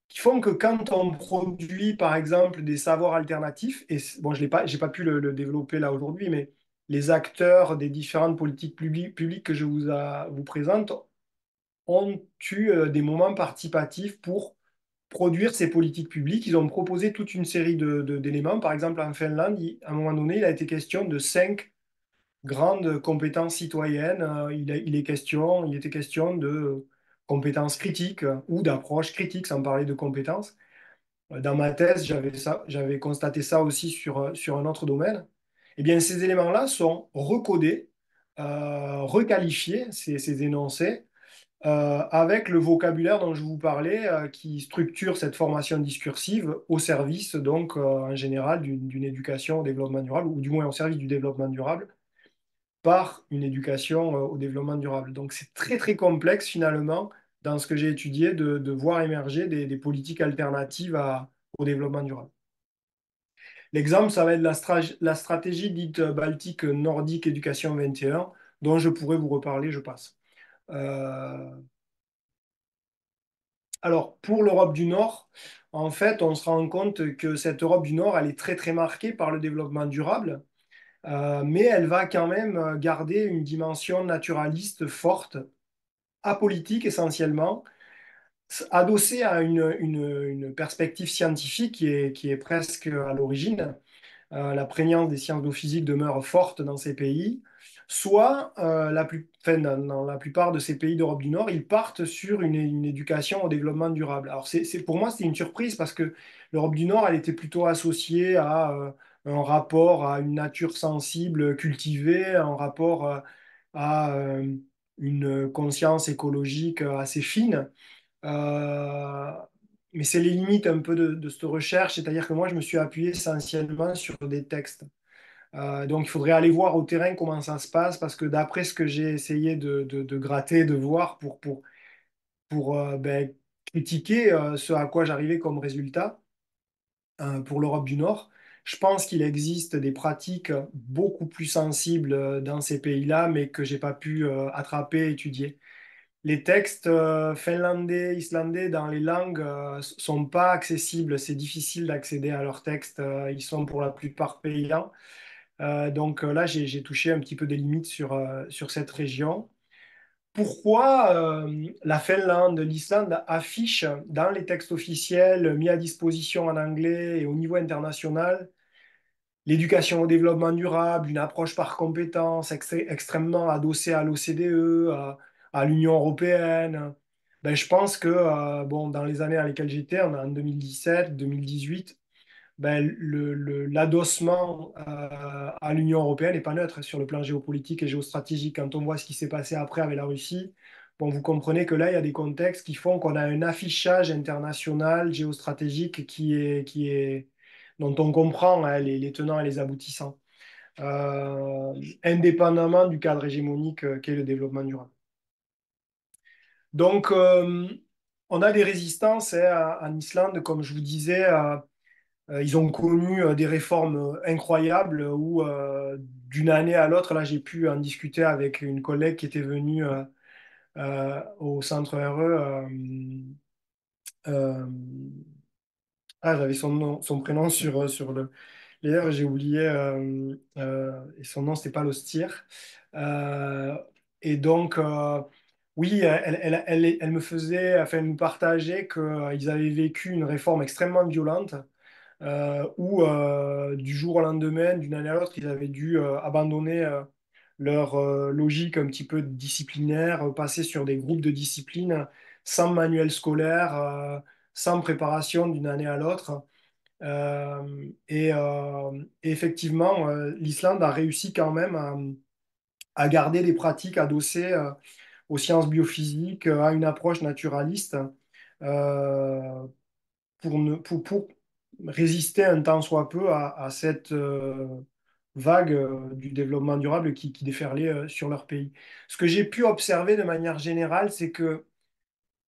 qui font que quand on produit, par exemple, des savoirs alternatifs, et bon, j'ai pas pu le développer là aujourd'hui, mais les acteurs des différentes politiques publiques que je vous présente ont eu des moments participatifs pour produire ces politiques publiques. Ils ont proposé toute une série d'éléments. Par exemple, en Finlande, à un moment donné, il a été question de 5 grandes compétences citoyennes. Il était question de compétences critiques ou d'approches critiques, sans parler de compétences. Dans ma thèse, j'avais constaté ça aussi sur un autre domaine. Eh bien, ces éléments-là sont recodés, requalifiés, ces énoncés, avec le vocabulaire dont je vous parlais, qui structure cette formation discursive au service, donc, en général, d'une éducation au développement durable, ou du moins au service du développement durable, par une éducation, au développement durable. Donc, c'est très, très complexe, finalement, dans ce que j'ai étudié, de voir émerger des politiques alternatives au développement durable. L'exemple, ça va être la stratégie dite Baltique Nordique Éducation 21, dont je pourrais vous reparler, je passe. Euh, alors, pour l'Europe du Nord, en fait, on se rend compte que cette Europe du Nord, elle est très, très marquée par le développement durable, mais elle va quand même garder une dimension naturaliste forte, apolitique essentiellement, adossée à une perspective scientifique qui est presque à l'origine. La prégnance des sciences de physique demeure forte dans ces pays, soit enfin, dans la plupart de ces pays d'Europe du Nord, ils partent sur une éducation au développement durable. Alors pour moi, c'est une surprise parce que l'Europe du Nord, elle était plutôt associée à un rapport à une nature sensible cultivée, un rapport à une conscience écologique assez fine. Euh, mais c'est les limites un peu de cette recherche, c'est-à-dire que moi, je me suis appuyé essentiellement sur des textes. Donc, il faudrait aller voir au terrain comment ça se passe, parce que d'après ce que j'ai essayé de gratter, de voir pour critiquer ce à quoi j'arrivais comme résultat pour l'Europe du Nord, je pense qu'il existe des pratiques beaucoup plus sensibles dans ces pays-là, mais que j'ai pas pu attraper, étudier. Les textes finlandais, islandais dans les langues sont pas accessibles. C'est difficile d'accéder à leurs textes. Ils sont pour la plupart payants. Donc là, j'ai touché un petit peu des limites sur cette région. Pourquoi la Finlande, l'Islande affichent dans les textes officiels mis à disposition en anglais et au niveau international l'éducation au développement durable, une approche par compétences extrêmement adossée à l'OCDE, à l'Union européenne? Ben, je pense que bon, dans les années dans lesquelles j'étais, en 2017, 2018, ben, l'adossement à l'Union européenne n'est pas neutre sur le plan géopolitique et géostratégique. Quand on voit ce qui s'est passé après avec la Russie, bon, vous comprenez que là, il y a des contextes qui font qu'on a un affichage international géostratégique dont on comprend hein, les tenants et les aboutissants, indépendamment du cadre hégémonique qu'est le développement durable. Donc, on a des résistances hein, en Islande, comme je vous disais. Ils ont connu des réformes incroyables où, d'une année à l'autre, là, j'ai pu en discuter avec une collègue qui était venue au centre RE. Euh, j'avais son prénom sur le. D'ailleurs, j'ai oublié, et son nom, c'était pas Lostir. Euh, et donc, oui, elle me faisait, enfin, elle nous partageait qu'ils avaient vécu une réforme extrêmement violente où du jour au lendemain, d'une année à l'autre, ils avaient dû abandonner leur logique un petit peu disciplinaire, passer sur des groupes de discipline, sans manuel scolaire, sans préparation d'une année à l'autre. Et effectivement, l'Islande a réussi quand même à garder des pratiques adossées aux sciences biophysiques, à une approche naturaliste, euh, pour résister un tant soit peu à cette vague du développement durable qui déferlait sur leur pays. Ce que j'ai pu observer de manière générale, c'est que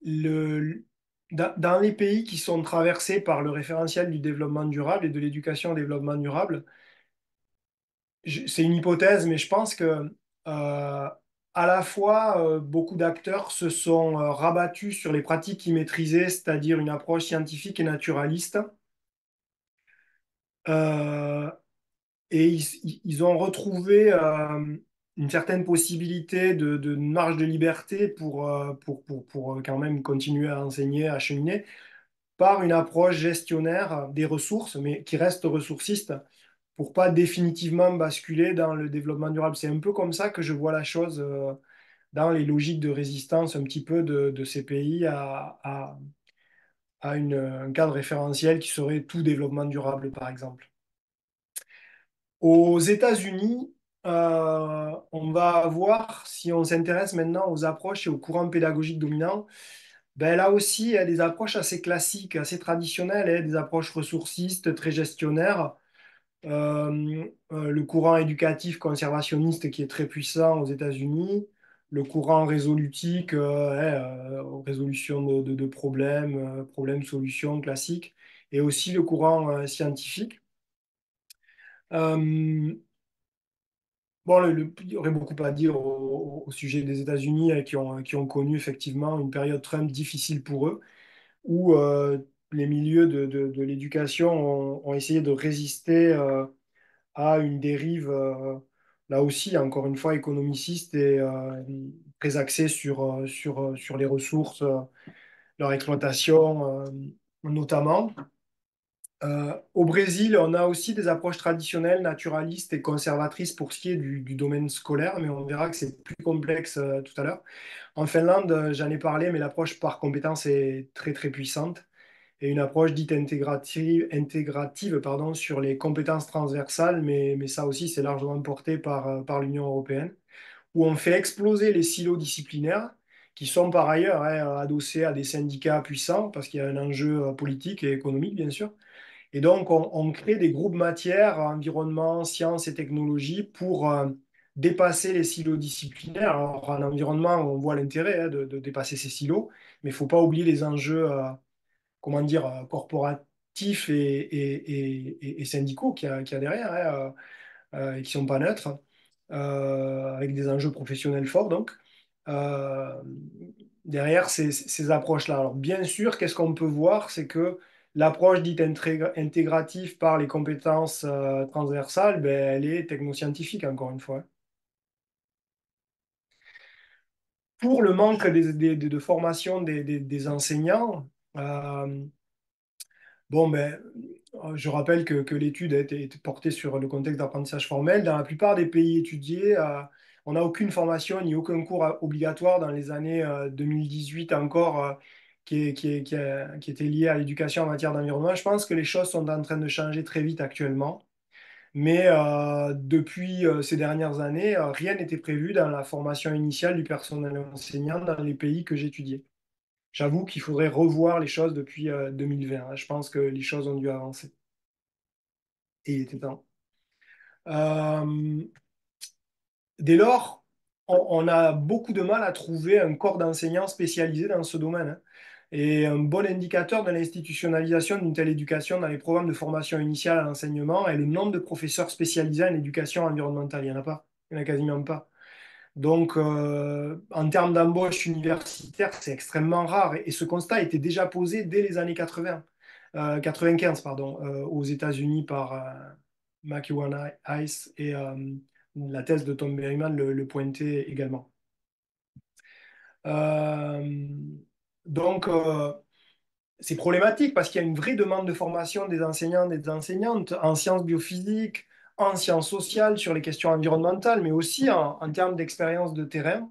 le, dans les pays qui sont traversés par le référentiel du développement durable et de l'éducation au développement durable, c'est une hypothèse, mais je pense que à la fois beaucoup d'acteurs se sont rabattus sur les pratiques qu'ils maîtrisaient, c'est-à-dire une approche scientifique et naturaliste, euh, et ils ont retrouvé une certaine possibilité de marge de liberté pour quand même continuer à enseigner, à cheminer, par une approche gestionnaire des ressources, mais qui reste ressourciste, pour pas définitivement basculer dans le développement durable. C'est un peu comme ça que je vois la chose dans les logiques de résistance un petit peu de ces pays à un cadre référentiel qui serait tout développement durable, par exemple. Aux États-Unis, on va voir, si on s'intéresse maintenant aux approches et aux courants pédagogiques dominants, ben là aussi, il y a des approches assez classiques, assez traditionnelles, hein, des approches ressourcistes, très gestionnaires. Le courant éducatif conservationniste qui est très puissant aux États-Unis, le courant résolutique, résolution de problèmes, problèmes-solutions classiques, et aussi le courant scientifique. Euh, Bon, il y aurait beaucoup à dire au sujet des États-Unis qui ont connu effectivement une période Trump difficile pour eux, où les milieux de l'éducation ont essayé de résister à une dérive, là aussi, encore une fois, économiciste et très axée sur les ressources, leur exploitation notamment. Au Brésil, on a aussi des approches traditionnelles, naturalistes et conservatrices pour ce qui est du domaine scolaire, mais on verra que c'est plus complexe tout à l'heure. En Finlande, j'en ai parlé, mais l'approche par compétence est très très puissante et une approche dite intégrative pardon, sur les compétences transversales, mais ça aussi c'est largement porté par l'Union européenne, où on fait exploser les silos disciplinaires qui sont par ailleurs adossés à des syndicats puissants parce qu'il y a un enjeu politique et économique bien sûr et donc, on crée des groupes matières, environnement, sciences et technologies pour dépasser les silos disciplinaires. Alors, en environnement, on voit l'intérêt de dépasser ces silos, mais il ne faut pas oublier les enjeux, comment dire, corporatifs et syndicaux qu'il y a derrière, et qui ne sont pas neutres, avec des enjeux professionnels forts, donc. Euh, Derrière ces approches-là. Alors, bien sûr, qu'est-ce qu'on peut voir, c'est que l'approche dite intégrative par les compétences transversales, ben, elle est technoscientifique, encore une fois. Pour le manque de formation des enseignants, euh, bon, ben, je rappelle que l'étude a été portée sur le contexte d'apprentissage formel. Dans la plupart des pays étudiés, on n'a aucune formation ni aucun cours obligatoire dans les années 2018 encore qui était lié à l'éducation en matière d'environnement. Je pense que les choses sont en train de changer très vite actuellement. Mais depuis ces dernières années, rien n'était prévu dans la formation initiale du personnel enseignant dans les pays que j'étudiais. J'avoue qu'il faudrait revoir les choses depuis 2020, hein. Je pense que les choses ont dû avancer. Et il était temps. Euh, Dès lors, on a beaucoup de mal à trouver un corps d'enseignants spécialisé dans ce domaine, hein. Et un bon indicateur de l'institutionnalisation d'une telle éducation dans les programmes de formation initiale à l'enseignement est le nombre de professeurs spécialisés en éducation environnementale. Il n'y en a pas. Il n'y en a quasiment pas. Donc, en termes d'embauche universitaire, c'est extrêmement rare. Et ce constat était déjà posé dès les années 80, 95, pardon, aux États-Unis par McEwan Ice et la thèse de Tom Berryman le pointait également. Euh, donc, c'est problématique parce qu'il y a une vraie demande de formation des enseignants et des enseignantes en sciences biophysiques, en sciences sociales, sur les questions environnementales, mais aussi en termes d'expérience de terrain.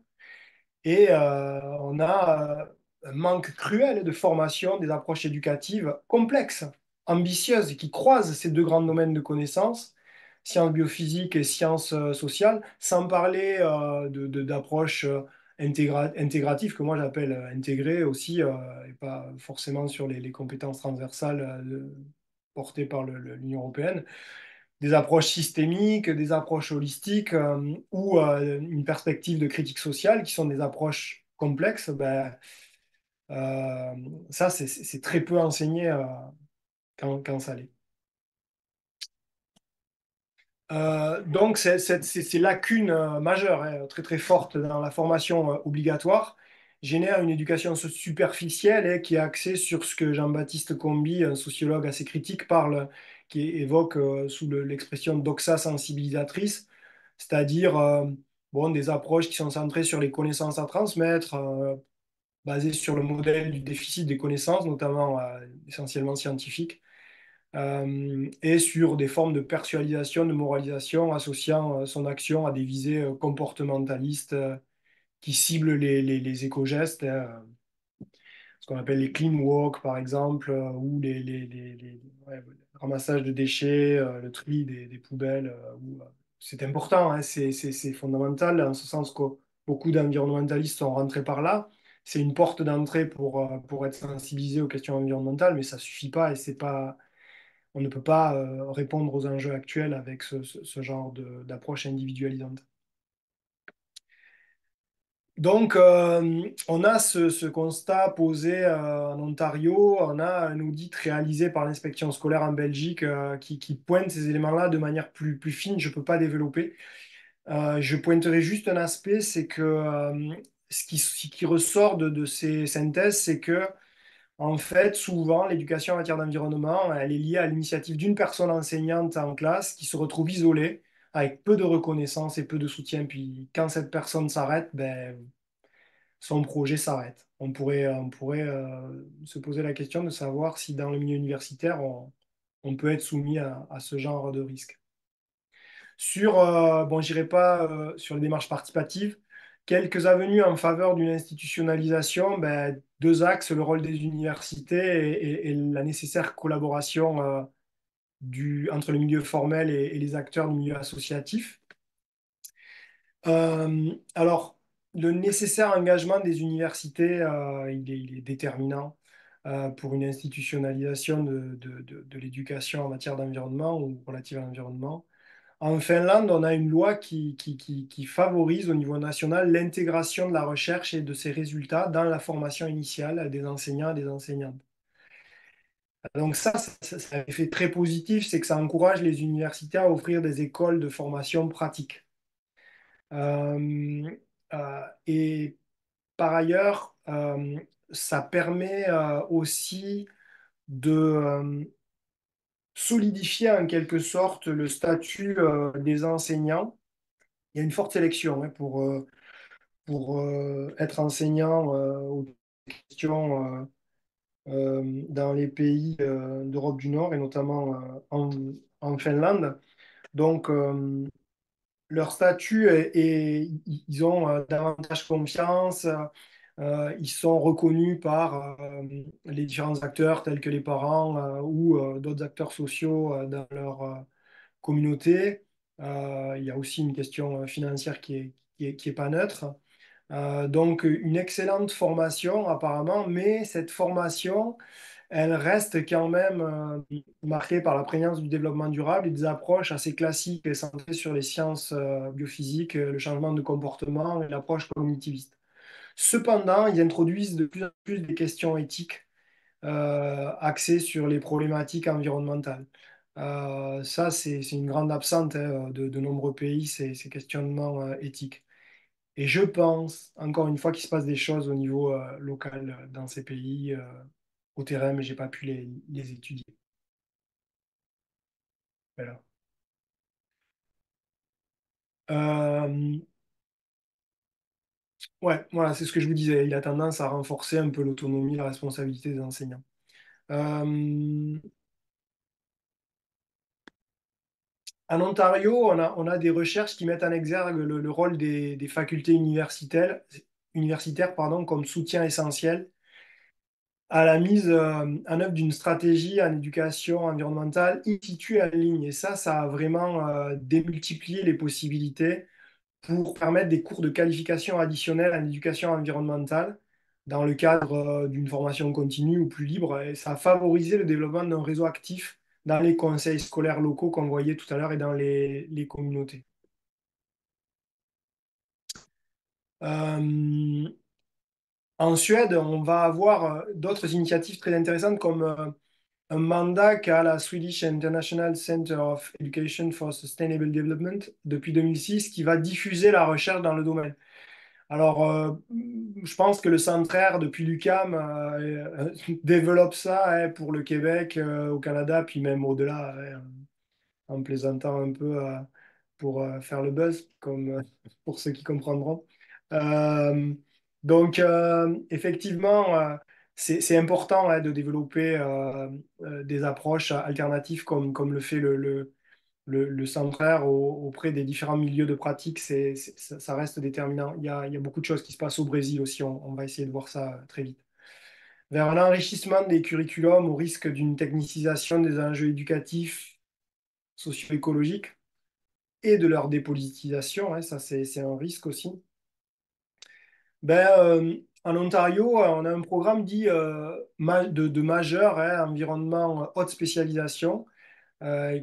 Et on a un manque cruel de formation, des approches éducatives complexes, ambitieuses, et qui croisent ces deux grands domaines de connaissances, sciences biophysiques et sciences sociales, sans parler d'approches intégratives, que moi j'appelle intégrées aussi, et pas forcément sur les compétences transversales portées par l'Union européenne, des approches systémiques, des approches holistiques ou une perspective de critique sociale, qui sont des approches complexes. Ben, euh, ça, c'est très peu enseigné quand ça l'est. Donc, ces lacunes majeures, hein, très très fortes dans la formation obligatoire, génèrent une éducation superficielle et qui est axée sur ce que Jean-Baptiste Comby, un sociologue assez critique, parle, qui évoque sous l'expression doxa sensibilisatrice, c'est-à-dire bon, des approches qui sont centrées sur les connaissances à transmettre, basées sur le modèle du déficit des connaissances, notamment essentiellement scientifiques et sur des formes de persuadisation, de moralisation, associant son action à des visées comportementalistes qui ciblent les éco-gestes, hein, ce qu'on appelle les clean walk, par exemple, ou ouais, le ramassage de déchets, le tri des poubelles. C'est important, hein, c'est fondamental, en ce sens que beaucoup d'environnementalistes sont rentrés par là. C'est une porte d'entrée pour être sensibilisé aux questions environnementales, mais ça suffit pas et c'est pas on ne peut pas répondre aux enjeux actuels avec ce genre d'approche individualisante. Donc, on a ce constat posé en Ontario, on a un audit réalisé par l'inspection scolaire en Belgique qui pointe ces éléments-là de manière plus fine, je ne peux pas développer. Je pointerai juste un aspect, c'est que ce qui ressort de ces synthèses, c'est que en fait, souvent, l'éducation en matière d'environnement, elle est liée à l'initiative d'une personne enseignante en classe qui se retrouve isolée, avec peu de reconnaissance et peu de soutien. Puis quand cette personne s'arrête, ben, son projet s'arrête. On pourrait se poser la question de savoir si dans le milieu universitaire, on peut être soumis à ce genre de risque. Bon, j'irai pas sur les démarches participatives. Quelques avenues en faveur d'une institutionnalisation, ben, deux axes, le rôle des universités et la nécessaire collaboration entre le milieu formel et les acteurs du milieu associatif. Alors, le nécessaire engagement des universités, il est déterminant pour une institutionnalisation de l'éducation en matière d'environnement ou relative à l'environnement. En Finlande, on a une loi qui favorise au niveau national l'intégration de la recherche et de ses résultats dans la formation initiale des enseignants et des enseignantes. Donc ça a un effet très positif, c'est que ça encourage les universités à offrir des écoles de formation pratique. Euh, et par ailleurs, ça permet aussi de solidifier en quelque sorte le statut des enseignants. Il y a une forte sélection hein, pour être enseignant aux questions dans les pays d'Europe du Nord et notamment en Finlande. Donc, leur statut ils ont davantage confiance, ils sont reconnus par les différents acteurs tels que les parents ou d'autres acteurs sociaux dans leur communauté. Il y a aussi une question financière qui est pas neutre. Donc, une excellente formation apparemment, mais cette formation, elle reste quand même marquée par la prégnance du développement durable et des approches assez classiques et centrées sur les sciences biophysiques, le changement de comportement et l'approche cognitiviste. Cependant, ils introduisent de plus en plus des questions éthiques axées sur les problématiques environnementales. Ça, c'est une grande absente hein, de nombreux pays, ces questionnements éthiques. Et je pense, encore une fois, qu'il se passe des choses au niveau local dans ces pays, au terrain, mais j'ai pas pu les étudier. Voilà. Euh, ouais, voilà, c'est ce que je vous disais. Il a tendance à renforcer un peu l'autonomie, la responsabilité des enseignants. Euh, En Ontario, on a des recherches qui mettent en exergue le rôle des facultés universitaires pardon, comme soutien essentiel. à la mise en œuvre d'une stratégie en éducation environnementale in situ en ligne. Et ça a vraiment démultiplié les possibilités pour permettre des cours de qualification additionnels en éducation environnementale dans le cadre d'une formation continue ou plus libre. Et ça a favorisé le développement d'un réseau actif dans les conseils scolaires locaux qu'on voyait tout à l'heure et dans les communautés. Euh, En Suède, on va avoir d'autres initiatives très intéressantes comme un mandat qu'a la Swedish International Center of Education for Sustainable Development depuis 2006 qui va diffuser la recherche dans le domaine. Alors, je pense que le Centraire, depuis l'UQAM, développe ça hein, pour le Québec, au Canada, puis même au-delà, hein, en plaisantant un peu pour faire le buzz, comme pour ceux qui comprendront. Euh, Effectivement, c'est important hein, de développer des approches alternatives comme le fait le centraire auprès des différents milieux de pratique. Ça reste déterminant. Il y a beaucoup de choses qui se passent au Brésil aussi. On va essayer de voir ça très vite. Vers un enrichissement des curriculums au risque d'une technicisation des enjeux éducatifs, socio-écologiques et de leur dépolitisation, hein, ça c'est un risque aussi. En Ontario, on a un programme dit de majeur, hein, environnement haute spécialisation,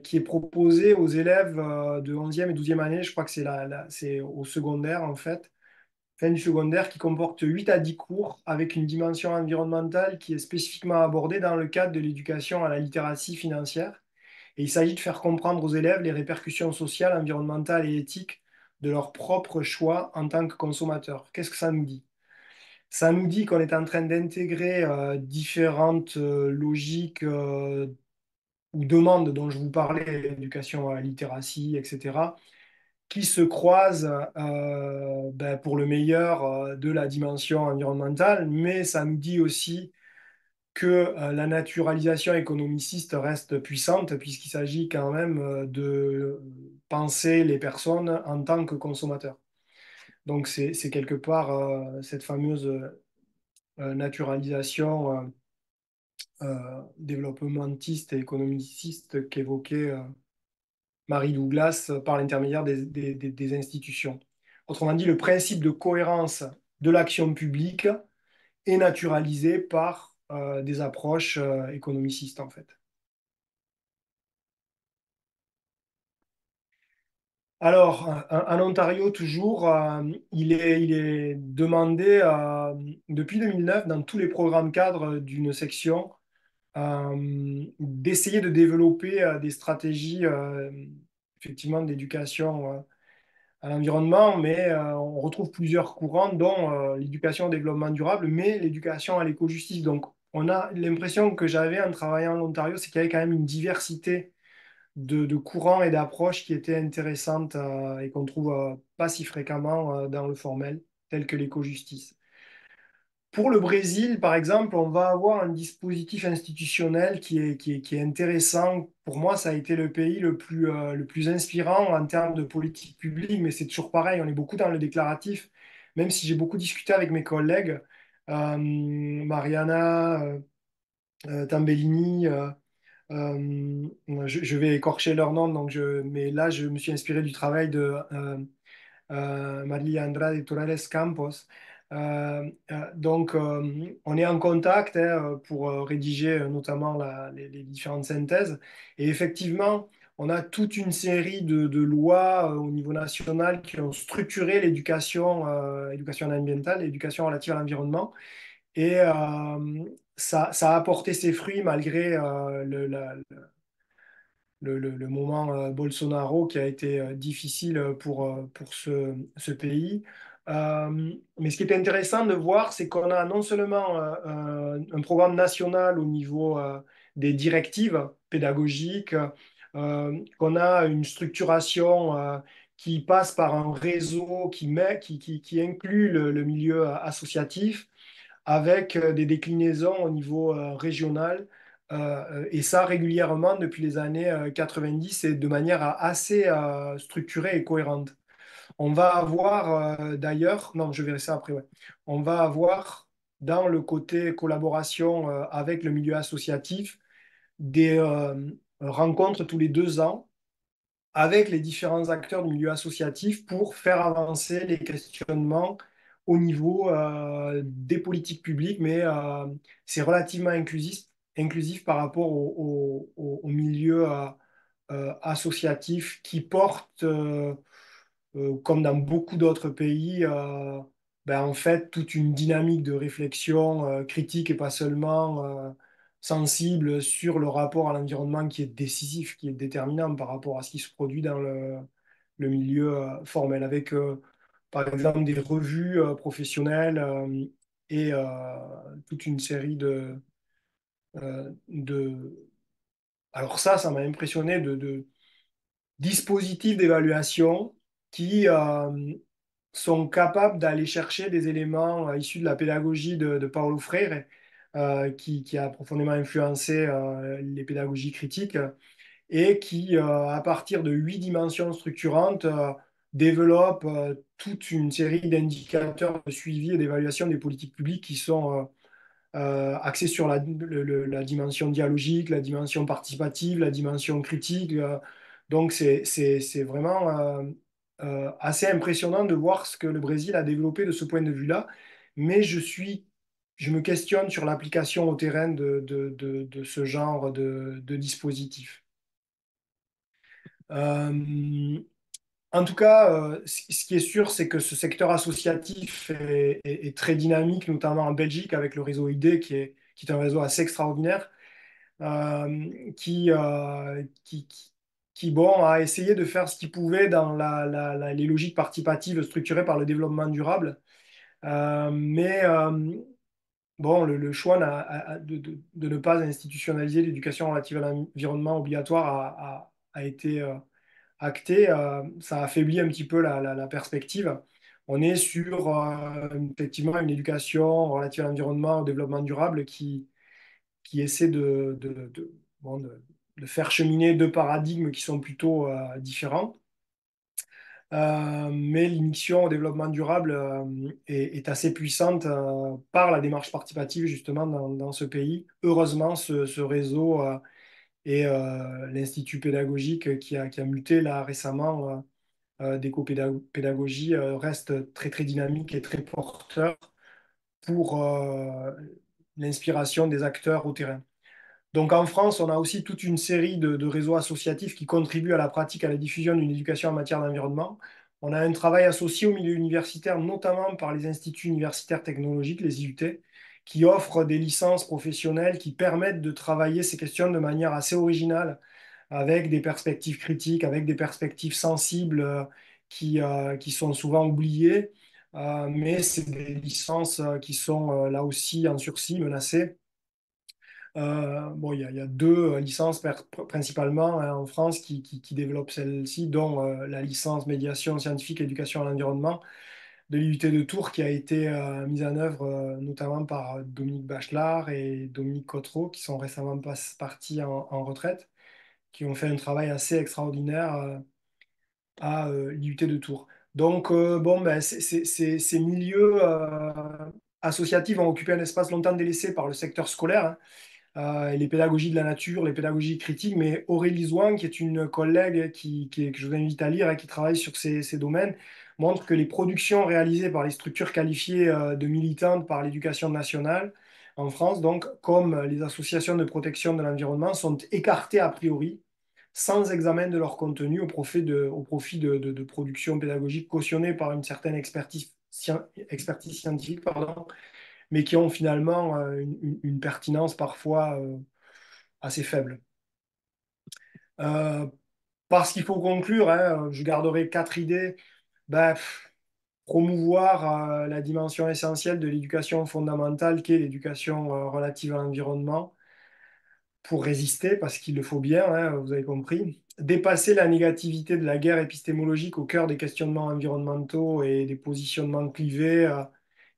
qui est proposé aux élèves de 11e et 12e année. Je crois que c'est au secondaire en fait, fin du secondaire, qui comporte 8 à 10 cours avec une dimension environnementale qui est spécifiquement abordée dans le cadre de l'éducation à la littératie financière. Et il s'agit de faire comprendre aux élèves les répercussions sociales, environnementales et éthiques de leurs propres choix en tant que consommateurs. Qu'est-ce que ça nous dit? Ça nous dit qu'on est en train d'intégrer différentes logiques ou demandes dont je vous parlais, l'éducation à la littératie, etc., qui se croisent pour le meilleur de la dimension environnementale, mais ça nous dit aussi que la naturalisation économiciste reste puissante, puisqu'il s'agit quand même de penser les personnes en tant que consommateurs. Donc c'est quelque part cette fameuse naturalisation développementiste et économiciste qu'évoquait Marie Douglas par l'intermédiaire des institutions. Autrement dit, le principe de cohérence de l'action publique est naturalisé par des approches économicistes, en fait. Alors, en Ontario, toujours, il est demandé depuis 2009 dans tous les programmes cadres d'une section d'essayer de développer des stratégies effectivement d'éducation à l'environnement, mais on retrouve plusieurs courants, dont l'éducation au développement durable, mais l'éducation à l'éco-justice. Donc, on a l'impression que j'avais en travaillant en Ontario, c'est qu'il y avait quand même une diversité de courants et d'approches qui étaient intéressantes et qu'on trouve pas si fréquemment dans le formel, tel que l'éco-justice. Pour le Brésil, par exemple, on va avoir un dispositif institutionnel qui est intéressant. Pour moi, ça a été le pays le plus inspirant en termes de politique publique, mais c'est toujours pareil, on est beaucoup dans le déclaratif, même si j'ai beaucoup discuté avec mes collègues, Mariana, Tambellini, je vais écorcher leur nom, mais là, je me suis inspiré du travail de Maria Andrade Torres Campos. On est en contact hein, pour rédiger notamment les différentes synthèses. Et effectivement, on a toute une série de lois au niveau national qui ont structuré l'éducation, éducation ambientale, l'éducation relative à l'environnement. Et ça a apporté ses fruits malgré le moment Bolsonaro qui a été difficile pour ce pays. Mais ce qui est intéressant de voir, c'est qu'on a non seulement un programme national au niveau des directives pédagogiques, qu'on a une structuration qui passe par un réseau qui inclut le milieu associatif avec des déclinaisons au niveau régional, et ça régulièrement depuis les années 90 et de manière assez structurée et cohérente. On va avoir d'ailleurs, non, je verrai ça après, ouais. On va avoir dans le côté collaboration avec le milieu associatif des rencontres tous les 2 ans avec les différents acteurs du milieu associatif pour faire avancer les questionnements au niveau des politiques publiques, mais c'est relativement inclusif par rapport au milieu associatif qui porte, comme dans beaucoup d'autres pays, ben, en fait, toute une dynamique de réflexion critique et pas seulement sensible sur le rapport à l'environnement qui est décisif, qui est déterminant par rapport à ce qui se produit dans le milieu formel, avec par exemple des revues professionnelles et toute une série de... Alors ça m'a impressionné de dispositifs d'évaluation qui sont capables d'aller chercher des éléments issus de la pédagogie de Paulo Freire, qui a profondément influencé les pédagogies critiques, et qui, à partir de 8 dimensions structurantes, développe toute une série d'indicateurs de suivi et d'évaluation des politiques publiques qui sont axés sur la dimension dialogique, la dimension participative, la dimension critique. Donc, c'est vraiment assez impressionnant de voir ce que le Brésil a développé de ce point de vue-là. Mais je me questionne sur l'application au terrain de ce genre de dispositif. Euh, En tout cas, ce qui est sûr, c'est que ce secteur associatif est très dynamique, notamment en Belgique, avec le réseau ID, qui est un réseau assez extraordinaire, qui, bon, a essayé de faire ce qu'il pouvait dans les logiques participatives structurées par le développement durable. Mais bon, le choix de ne pas institutionnaliser l'éducation relative à l'environnement obligatoire a été acté, ça affaiblit un petit peu la perspective. On est sur effectivement une éducation relative à l'environnement, au développement durable qui essaie bon, de faire cheminer 2 paradigmes qui sont plutôt différents. Mais l'émission au développement durable est assez puissante par la démarche participative justement dans ce pays. Heureusement, ce réseau et l'Institut pédagogique qui a muté là récemment d'éco-pédagogie reste très très dynamique et très porteur pour l'inspiration des acteurs au terrain. Donc en France, on a aussi toute une série de réseaux associatifs qui contribuent à la pratique, à la diffusion d'une éducation en matière d'environnement. On a un travail associé au milieu universitaire, notamment par les instituts universitaires technologiques, les IUT, qui offrent des licences professionnelles qui permettent de travailler ces questions de manière assez originale, avec des perspectives critiques, avec des perspectives sensibles qui sont souvent oubliées. Mais c'est des licences qui sont là aussi en sursis, menacées. Bon, il y a 2 licences principalement hein, en France qui développent celle-ci, dont la licence médiation scientifique et éducation à l'environnement de l'IUT de Tours, qui a été mise en œuvre notamment par Dominique Bachelard et Dominique Cotreau, qui sont récemment partis en retraite, qui ont fait un travail assez extraordinaire à l'IUT de Tours. Donc, bon, ben, ces milieux associatifs ont occupé un espace longtemps délaissé par le secteur scolaire, hein, et les pédagogies de la nature, les pédagogies critiques, mais Aurélie Zouan, qui est une collègue que je vous invite à lire et qui travaille sur ces domaines, montre que les productions réalisées par les structures qualifiées de militantes par l'éducation nationale en France, donc comme les associations de protection de l'environnement, sont écartées a priori, sans examen de leur contenu, au profit de productions pédagogiques cautionnées par une certaine expertise scientifique, pardon, mais qui ont finalement une pertinence parfois assez faible. Euh, Parce qu'il faut conclure, hein, je garderai 4 idées. Ben, promouvoir la dimension essentielle de l'éducation fondamentale qu'est l'éducation relative à l'environnement pour résister, parce qu'il le faut bien, hein, vous avez compris. Dépasser la négativité de la guerre épistémologique au cœur des questionnements environnementaux et des positionnements clivés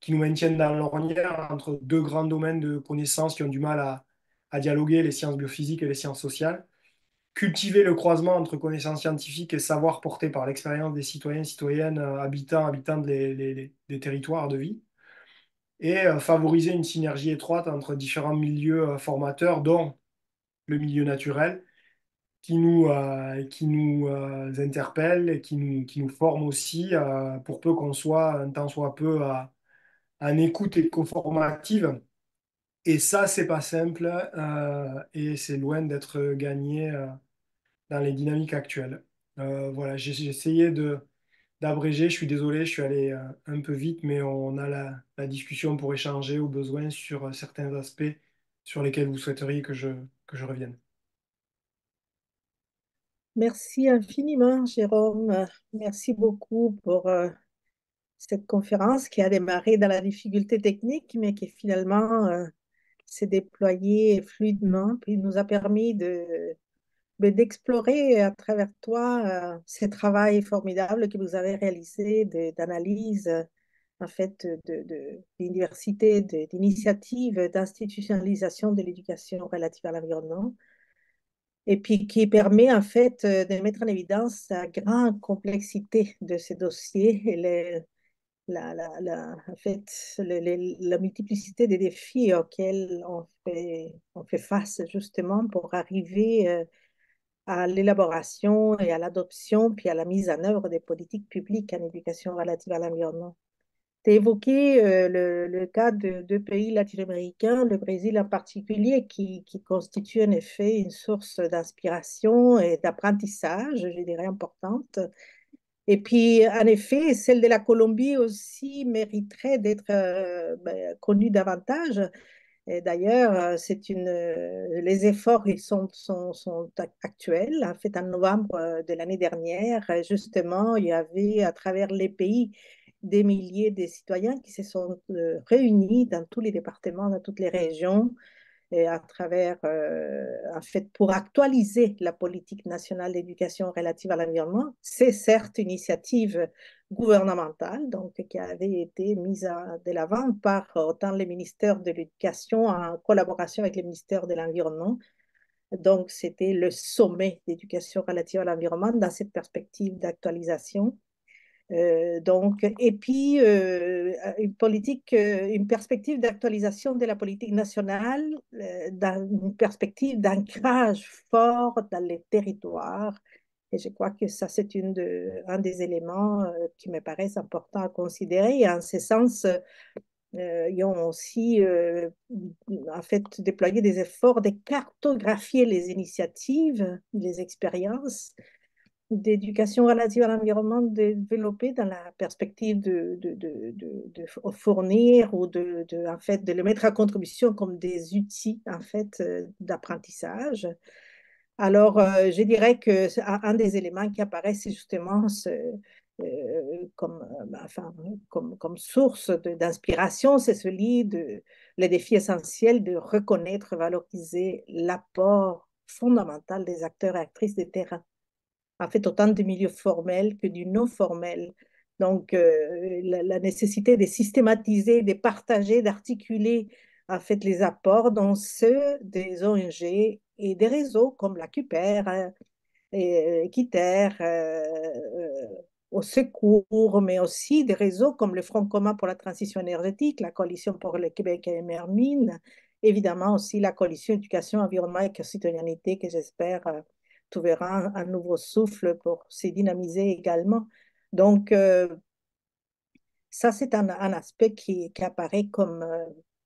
qui nous maintiennent dans l'ornière entre 2 grands domaines de connaissances qui ont du mal à dialoguer, les sciences biophysiques et les sciences sociales. Cultiver le croisement entre connaissances scientifiques et savoir portés par l'expérience des citoyens et citoyennes, habitantes des territoires de vie. et favoriser une synergie étroite entre différents milieux formateurs, dont le milieu naturel, qui nous interpelle et qui nous forme aussi, pour peu qu'on soit un tant soit peu en écoute éco-formative. Et ça, c'est pas simple, et c'est loin d'être gagné dans les dynamiques actuelles. Voilà, j'ai essayé d'abréger. Je suis désolé, je suis allé un peu vite, mais on a la discussion pour échanger au besoin sur certains aspects sur lesquels vous souhaiteriez que je revienne. Merci infiniment, Jérôme. Merci beaucoup pour cette conférence qui a démarré dans la difficulté technique, mais qui finalement s'est déployée fluidement, puis nous a permis d'explorer à travers toi ce travail formidable que vous avez réalisé d'analyse, en fait, d'université, d'initiative, d'institutionnalisation de l'éducation relative à l'environnement, et puis qui permet en fait de mettre en évidence la grande complexité de ces dossiers et en fait, la multiplicité des défis auxquels on fait face justement pour arriver à l'élaboration et à l'adoption, puis à la mise en œuvre des politiques publiques en éducation relative à l'environnement. Tu as évoqué le cas de deux pays latino-américains, le Brésil en particulier, qui constitue en effet une source d'inspiration et d'apprentissage, je dirais, importante. Et puis, en effet, celle de la Colombie aussi mériterait d'être connue davantage. Et d'ailleurs, les efforts ils sont actuels. En fait, en novembre de l'année dernière, justement, il y avait à travers les pays des milliers de citoyens qui se sont réunis dans tous les départements, dans toutes les régions, et à travers, en fait, pour actualiser la politique nationale d'éducation relative à l'environnement. C'est certes une initiative gouvernementale, donc qui avait été mise de l'avant par autant le ministère de l'Éducation en collaboration avec le ministère de l'Environnement. Donc, c'était le sommet d'éducation relative à l'environnement dans cette perspective d'actualisation. Et puis une perspective d'actualisation de la politique nationale, dans une perspective d'ancrage fort dans les territoires. Et je crois que ça, c'est un des éléments qui me paraissent importants à considérer. Et en ce sens, ils ont aussi en fait déployé des efforts de cartographier les initiatives, les expériences d'éducation relative à l'environnement développée dans la perspective de fournir ou en fait, de le mettre à contribution comme des outils en fait, d'apprentissage. Alors, je dirais que un des éléments qui apparaissent, c'est justement comme source d'inspiration, c'est celui le défi essentiel de reconnaître, valoriser l'apport fondamental des acteurs et actrices de terrain, en fait, autant du milieu formel que du non formel. Donc, la nécessité de systématiser, de partager, d'articuler en fait les apports dans ceux des ONG et des réseaux comme la CUPER, et Équiterre, au secours, mais aussi des réseaux comme le Front commun pour la transition énergétique, la Coalition pour le Québec et Mermine, évidemment aussi la Coalition éducation, environnement et citoyenneté que j'espère trouvera un nouveau souffle pour se dynamiser également. Donc, ça, c'est un aspect qui apparaît comme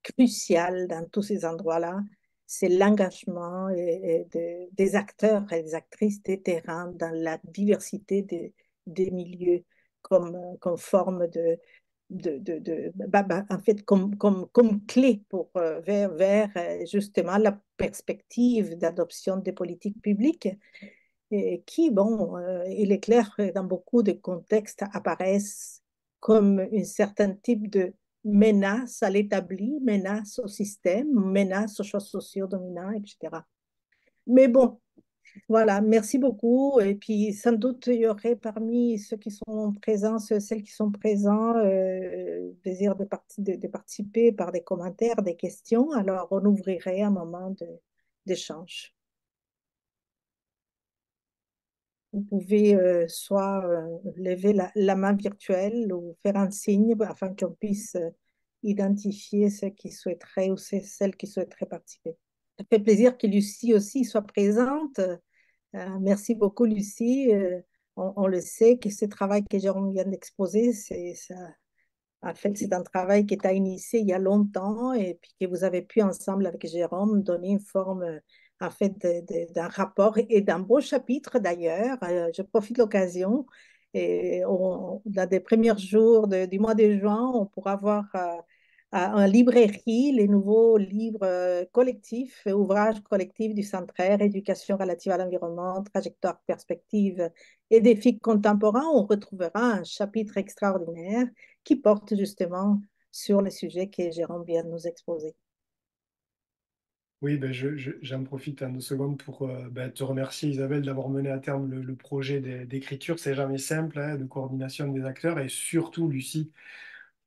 crucial dans tous ces endroits-là. C'est l'engagement des acteurs et des actrices des terrains dans la diversité des milieux comme forme en fait, comme clé pour, vers justement la perspective d'adoption des politiques publiques et qui, bon, il est clair que dans beaucoup de contextes apparaissent comme un certain type de menace à l'établi, menace au système, menace aux choix sociaux dominants, etc. Mais bon, voilà, merci beaucoup. Et puis, sans doute, il y aurait parmi ceux qui sont présents, celles qui sont présents, désir de participer par des commentaires, des questions. Alors, on ouvrirait un moment d'échange. Vous pouvez soit lever la main virtuelle ou faire un signe afin qu'on puisse identifier ceux qui souhaiteraient ou celles qui souhaiteraient participer. Ça fait plaisir que Lucie aussi soit présente. Merci beaucoup, Lucie. On le sait que ce travail que Jérôme vient d'exposer, en fait, c'est un travail qui est initié il y a longtemps et puis que vous avez pu ensemble avec Jérôme donner une forme en fait d'un rapport et d'un beau chapitre d'ailleurs. Je profite de l'occasion et dans des premiers jours du mois de juin, on pourra voir en librairie les nouveaux livres collectifs, ouvrages collectifs du Centre Éducation relative à l'environnement, trajectoire, perspective et défis contemporains. On retrouvera un chapitre extraordinaire qui porte justement sur le sujet que Jérôme vient de nous exposer. Oui, ben j'en profite en 2 secondes pour ben, te remercier Isabelle d'avoir mené à terme le projet d'écriture. C'est jamais simple, hein, de coordination des acteurs et surtout Lucie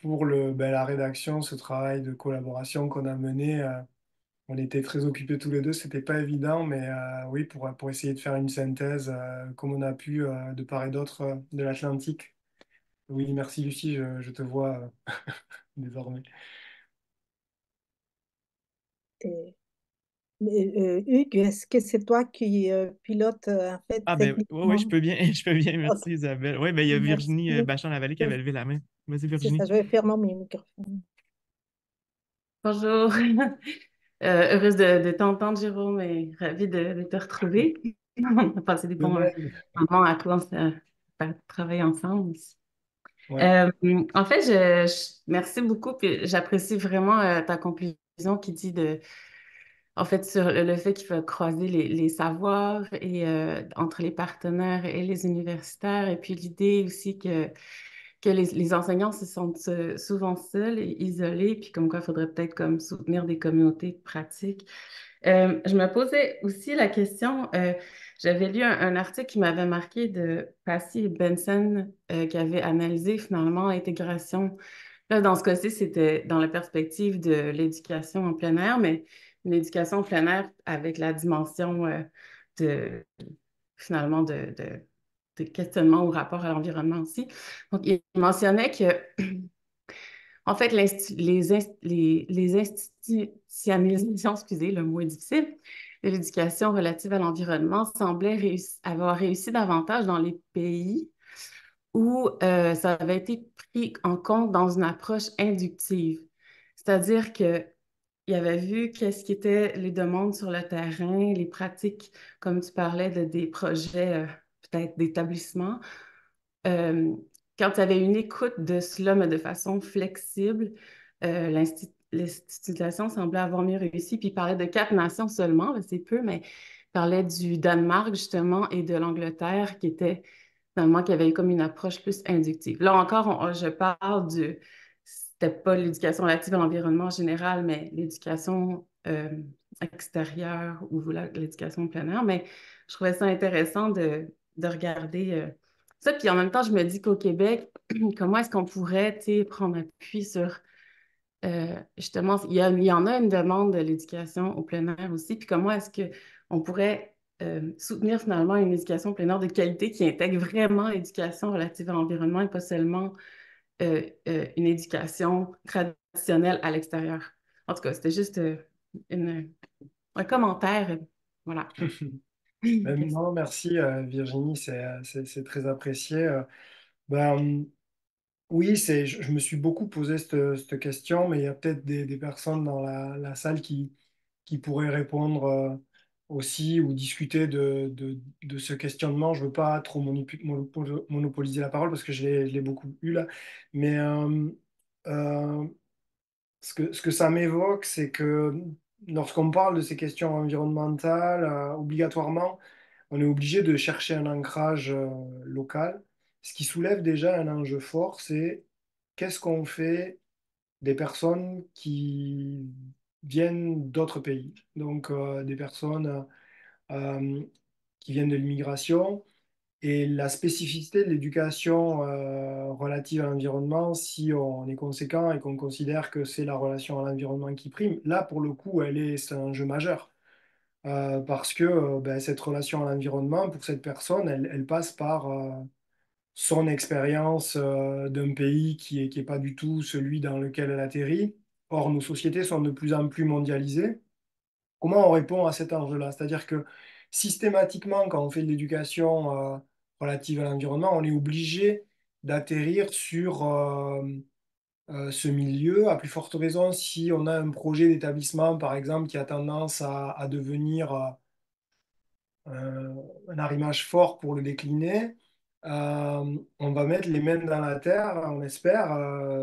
pour ben, la rédaction, ce travail de collaboration qu'on a mené. On était très occupés tous les deux, c'était pas évident, mais oui, pour essayer de faire une synthèse comme on a pu de part et d'autre de l'Atlantique. Oui, merci Lucie, je te vois désormais. Et, Hugues, est-ce que c'est toi qui pilote en fait Ah ben ouais, ouais, je techniquement? peux bien, je peux bien, Oh, merci Isabelle. Oui, ben il y a Virginie merci. Bachand-Lavallée qui avait levé la main. Vas-y, C'est Virginie. ça, je vais faire mon microphone. Bonjour, heureuse de t'entendre, Jérôme, et ravie de te retrouver. On a passé des De bons même. moments à cause à travailler ensemble. Ouais. En fait, merci beaucoup, puis j'apprécie vraiment ta conclusion qui dit en fait, sur le fait qu'il faut croiser les savoirs et entre les partenaires et les universitaires, et puis l'idée aussi que les enseignants se sentent souvent seuls et isolés, puis comme quoi il faudrait peut-être comme soutenir des communautés de pratique. Je me posais aussi la question, j'avais lu un article qui m'avait marqué de Passy et Benson qui avait analysé finalement l'intégration. Là, dans ce cas-ci, c'était dans la perspective de l'éducation en plein air, mais une éducation en plein air avec la dimension de finalement de questionnement au rapport à l'environnement aussi. Donc, il mentionnait que en fait, les institutionnalisations, excusez, le mot est difficile, de l'éducation relative à l'environnement semblaient avoir réussi davantage dans les pays où ça avait été pris en compte dans une approche inductive. C'est-à-dire que il avait vu qu'est-ce qui étaient les demandes sur le terrain, les pratiques, comme tu parlais de des projets peut-être d'établissement, euh, quand il y avait une écoute de cela, mais de façon flexible, l'institution semblait avoir mieux réussi. Puis il parlait de 4 nations seulement, là, c'est peu, mais il parlait du Danemark, justement, et de l'Angleterre, qui était finalement, qui avait comme une approche plus inductive. Là encore, je parle c'était pas l'éducation relative à l'environnement en général, mais l'éducation extérieure ou l'éducation plein air. Mais je trouvais ça intéressant de regarder. Ça, puis en même temps, je me dis qu'au Québec, comment est-ce qu'on pourrait, tu sais, prendre appui sur, justement, il y en a une demande de l'éducation au plein air aussi, puis comment est-ce qu'on pourrait soutenir finalement une éducation au plein air de qualité qui intègre vraiment l'éducation relative à l'environnement et pas seulement une éducation traditionnelle à l'extérieur. En tout cas, c'était juste une- un commentaire, voilà. Merci. Non, merci Virginie, c'est très apprécié. Ben, oui, je me suis beaucoup posé cette question, mais il y a peut-être des personnes dans la salle qui pourraient répondre aussi ou discuter de ce questionnement. Je ne veux pas trop monopoliser la parole parce que je l'ai beaucoup eu là, mais euh, ce que ça m'évoque, c'est que lorsqu'on parle de ces questions environnementales, obligatoirement, on est obligé de chercher un ancrage local. Ce qui soulève déjà un enjeu fort, c'est qu'est-ce qu'on fait des personnes qui viennent d'autres pays, donc des personnes euh, qui viennent de l'immigration et la spécificité de l'éducation relative à l'environnement, si on est conséquent et qu'on considère que c'est la relation à l'environnement qui prime, là, pour le coup, c'est un enjeu majeur. Parce que ben, cette relation à l'environnement, pour cette personne, elle passe par son expérience d'un pays qui est pas du tout celui dans lequel elle atterrit. Or, nos sociétés sont de plus en plus mondialisées. Comment on répond à cet enjeu-là? C'est-à-dire que systématiquement, quand on fait de l'éducation relative à l'environnement, on est obligé d'atterrir sur ce milieu, à plus forte raison si on a un projet d'établissement, par exemple, qui a tendance à devenir un arrimage fort pour le décliner. On va mettre les mains dans la terre, on espère,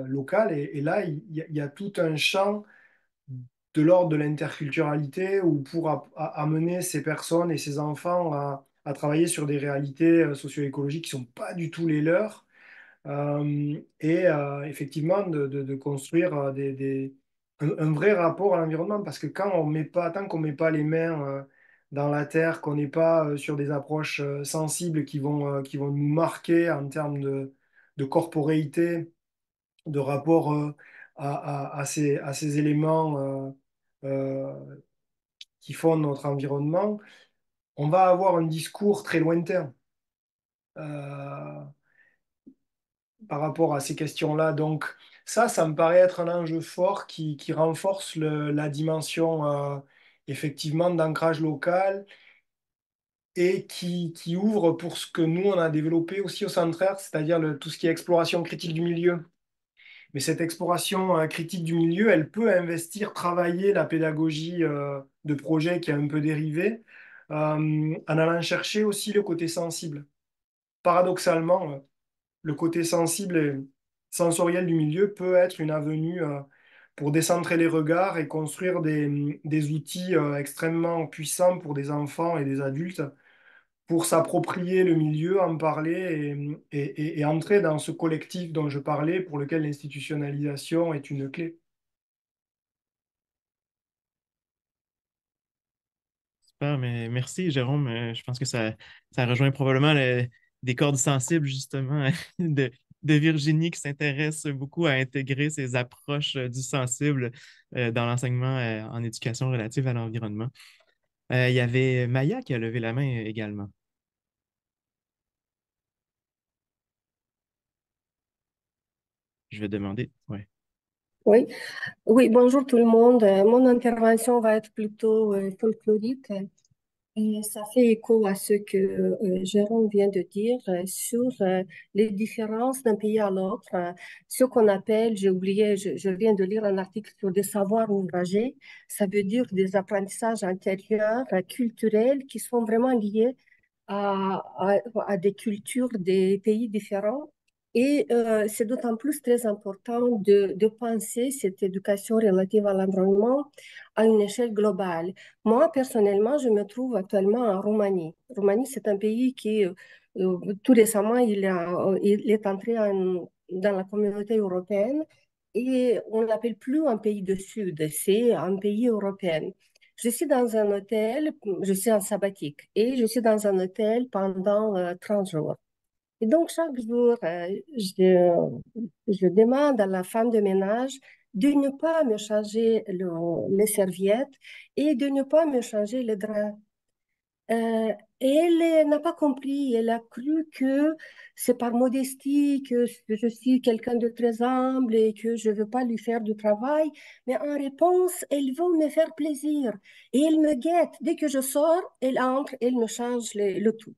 local, et là, il y a tout un champ de l'ordre de l'interculturalité ou pour amener ces personnes et ces enfants à travailler sur des réalités socio-écologiques qui ne sont pas du tout les leurs effectivement de construire un vrai rapport à l'environnement parce que quand on met pas, tant qu'on ne met pas les mains dans la terre, qu'on n'est pas sur des approches sensibles qui vont nous marquer en termes de corporéité, de rapport à ces éléments qui font notre environnement, on va avoir un discours très lointain euh, par rapport à ces questions-là. Donc ça me paraît être un enjeu fort qui renforce la dimension effectivement d'ancrage local et qui ouvre pour ce que nous, on a développé aussi au Centraire, c'est-à-dire tout ce qui est exploration critique du milieu. Mais cette exploration critique du milieu, elle peut investir, travailler la pédagogie de projet qui est un peu dérivée, en allant chercher aussi le côté sensible. Paradoxalement, le côté sensible et sensoriel du milieu peut être une avenue pour décentrer les regards et construire des outils extrêmement puissants pour des enfants et des adultes pour s'approprier le milieu, en parler et entrer dans ce collectif dont je parlais, pour lequel l'institutionnalisation est une clé. Super, mais merci, Jérôme. Je pense que ça rejoint probablement des cordes sensibles, justement, de Virginie qui s'intéresse beaucoup à intégrer ces approches du sensible dans l'enseignement en éducation relative à l'environnement. Il y avait Maya qui a levé la main également. Je vais demander. Ouais. Oui, oui, bonjour tout le monde. Mon intervention va être plutôt folklorique et ça fait écho à ce que Jérôme vient de dire sur les différences d'un pays à l'autre. Ce qu'on appelle, j'ai oublié, je viens de lire un article sur des savoirs ouvragés. Ça veut dire des apprentissages intérieurs, culturels qui sont vraiment liés à des cultures des pays différents. Et c'est d'autant plus très important de penser cette éducation relative à l'environnement à une échelle globale. Moi, personnellement, je me trouve actuellement en Roumanie. Roumanie, c'est un pays qui, tout récemment, il est entré dans la communauté européenne et on ne l'appelle plus un pays de Sud, c'est un pays européen. Je suis dans un hôtel, je suis en sabbatique et je suis dans un hôtel pendant 30 jours. Et donc, chaque jour, je demande à la femme de ménage de ne pas me changer les serviettes et de ne pas me changer les draps. Euh, et elle n'a pas compris, elle a cru que c'est par modestie, que je suis quelqu'un de très humble et que je ne veux pas lui faire du travail. Mais en réponse, elle veut me faire plaisir. Et elle me guette. Dès que je sors, elle entre, elle me change le tout.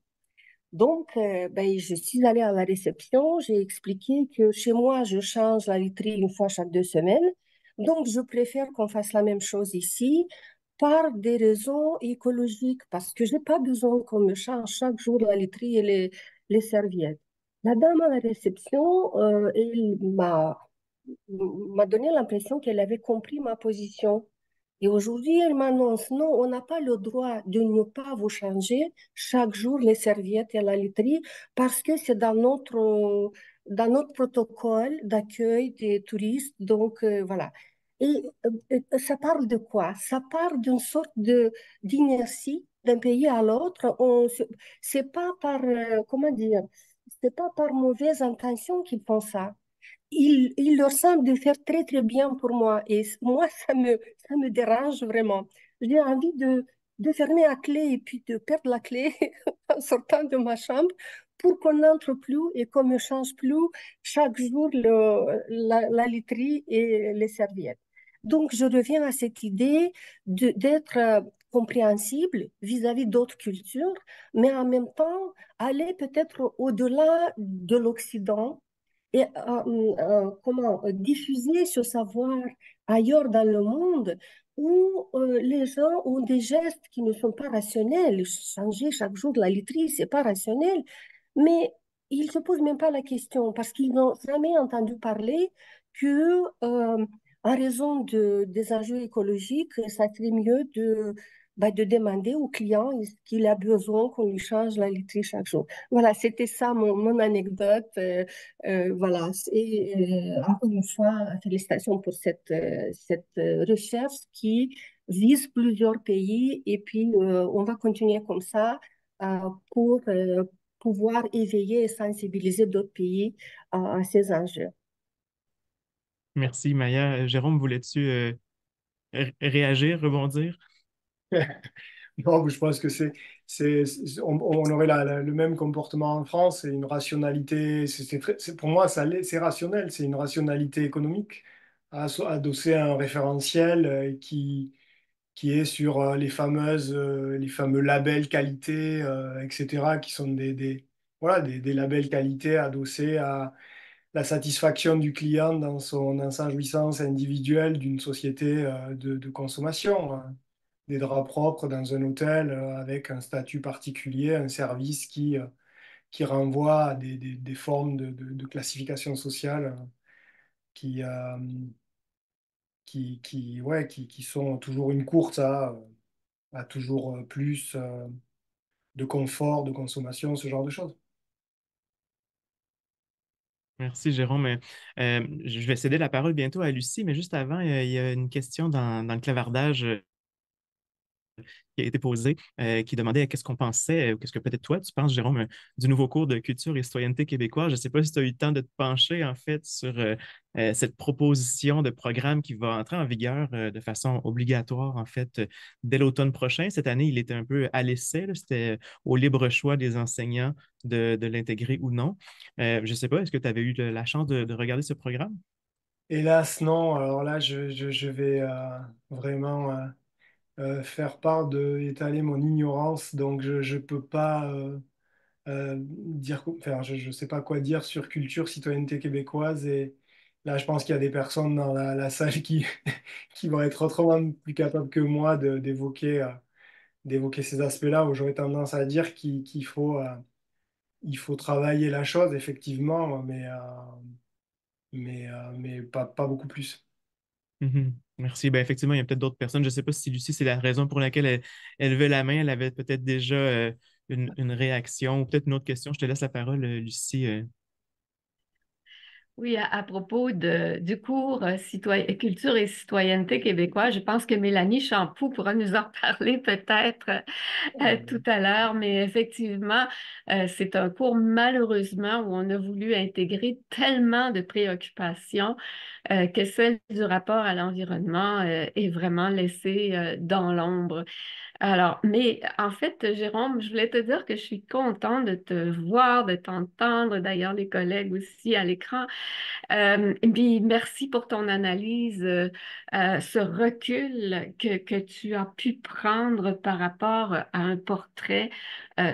Donc, ben, je suis allée à la réception, j'ai expliqué que chez moi, je change la literie une fois chaque 2 semaines. Donc, je préfère qu'on fasse la même chose ici par des raisons écologiques, parce que je n'ai pas besoin qu'on me change chaque jour la literie et les serviettes. La dame à la réception, elle m'a donné l'impression qu'elle avait compris ma position. Et aujourd'hui, elle m'annonce, non, on n'a pas le droit de ne pas vous changer chaque jour les serviettes et la literie parce que c'est dans notre protocole d'accueil des touristes. Donc, voilà. Et ça parle de quoi? Ça parle d'une sorte d'inertie d'un pays à l'autre. C'est pas par, comment dire, c'est pas par mauvaise intention qu'ils font ça. Il leur semble de faire très, très bien pour moi. Et moi, ça me dérange vraiment. J'ai envie de fermer la clé et puis de perdre la clé en sortant de ma chambre pour qu'on n'entre plus et qu'on ne change plus chaque jour la literie et les serviettes. Donc, je reviens à cette idée d'être compréhensible vis-à-vis d'autres cultures, mais en même temps, aller peut-être au-delà de l'Occident et comment diffuser ce savoir ailleurs dans le monde où les gens ont des gestes qui ne sont pas rationnels. Changer chaque jour la literie, c'est pas rationnel. Mais ils ne se posent même pas la question parce qu'ils n'ont jamais entendu parler que, en raison des enjeux écologiques, ça serait mieux de demander au client qu'il a besoin qu'on lui change la literie chaque jour. Voilà, c'était ça mon anecdote. Voilà. Et encore une fois, félicitations pour cette recherche qui vise plusieurs pays et puis on va continuer comme ça pour pouvoir éveiller et sensibiliser d'autres pays à ces enjeux. Merci, Maya. Jérôme, voulais-tu réagir, rebondir? Non, je pense que on aurait le même comportement en France, c'est une rationalité, pour moi, c'est rationnel, c'est une rationalité économique adossée à un référentiel qui est sur les fameux labels qualité, etc., qui sont voilà, des labels qualité adossés à la satisfaction du client dans sa jouissance individuelle d'une société de consommation, hein. Des draps propres dans un hôtel avec un statut particulier, un service qui renvoie à des formes de classification sociale qui, ouais, qui sont toujours une course à toujours plus de confort, de consommation, ce genre de choses. Merci, Jérôme. Je vais céder la parole bientôt à Lucie, mais juste avant, il y a une question dans le clavardage qui a été posée, qui demandait qu'est-ce qu'on pensait, ou qu'est-ce que peut-être toi, tu penses, Jérôme, du nouveau cours de culture et citoyenneté québécois. Je ne sais pas si tu as eu le temps de te pencher, en fait, sur cette proposition de programme qui va entrer en vigueur de façon obligatoire, en fait, dès l'automne prochain. Cette année, il était un peu à l'essai, là. C'était au libre choix des enseignants de l'intégrer ou non. Je ne sais pas, est-ce que tu avais eu la chance de regarder ce programme? Hélas, non. Alors là, je vais vraiment faire part étaler mon ignorance, donc je peux pas enfin, je sais pas quoi dire sur culture, citoyenneté québécoise. Et là, je pense qu'il y a des personnes dans la salle qui vont être autrement plus capables que moi d'évoquer ces aspects-là, où j'aurais tendance à dire il faut travailler la chose, effectivement, mais pas beaucoup plus. Mhm. Merci. Ben, effectivement, il y a peut-être d'autres personnes. Je ne sais pas si Lucie, c'est la raison pour laquelle elle levait la main. Elle avait peut-être déjà une réaction ou peut-être une autre question. Je te laisse la parole, Lucie. Oui, à propos du cours Culture et citoyenneté québécois, je pense que Mélanie Champoux pourra nous en parler peut-être tout à l'heure, mais effectivement, c'est un cours malheureusement où on a voulu intégrer tellement de préoccupations que celle du rapport à l'environnement est vraiment laissée dans l'ombre. Alors, mais en fait, Jérôme, je voulais te dire que je suis contente de te voir, de t'entendre, d'ailleurs les collègues aussi à l'écran. Et puis, merci pour ton analyse, ce recul que tu as pu prendre par rapport à un portrait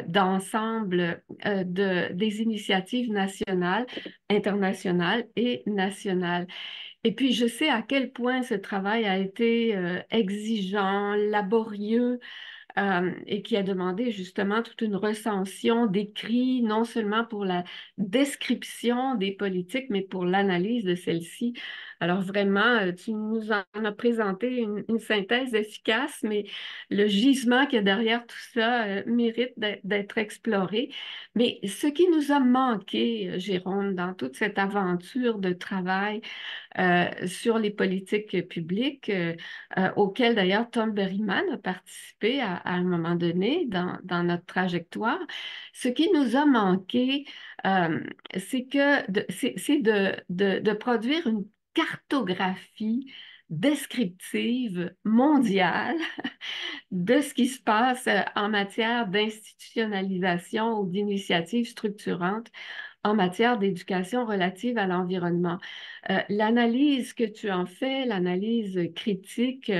d'ensemble des initiatives nationales, internationales et nationales. Et puis, je sais à quel point ce travail a été exigeant, laborieux, et qui a demandé justement toute une recension d'écrits, non seulement pour la description des politiques, mais pour l'analyse de celles-ci. Alors vraiment, tu nous en as présenté une synthèse efficace, mais le gisement qu'il y a derrière tout ça mérite d'être exploré. Mais ce qui nous a manqué, Jérôme, dans toute cette aventure de travail, sur les politiques publiques, auxquelles d'ailleurs Tom Berryman a participé à un moment donné dans notre trajectoire. Ce qui nous a manqué, euh, c'est de produire une cartographie descriptive mondiale de ce qui se passe en matière d'institutionnalisation ou d'initiatives structurantes en matière d'éducation relative à l'environnement. L'analyse que tu en fais, l'analyse critique,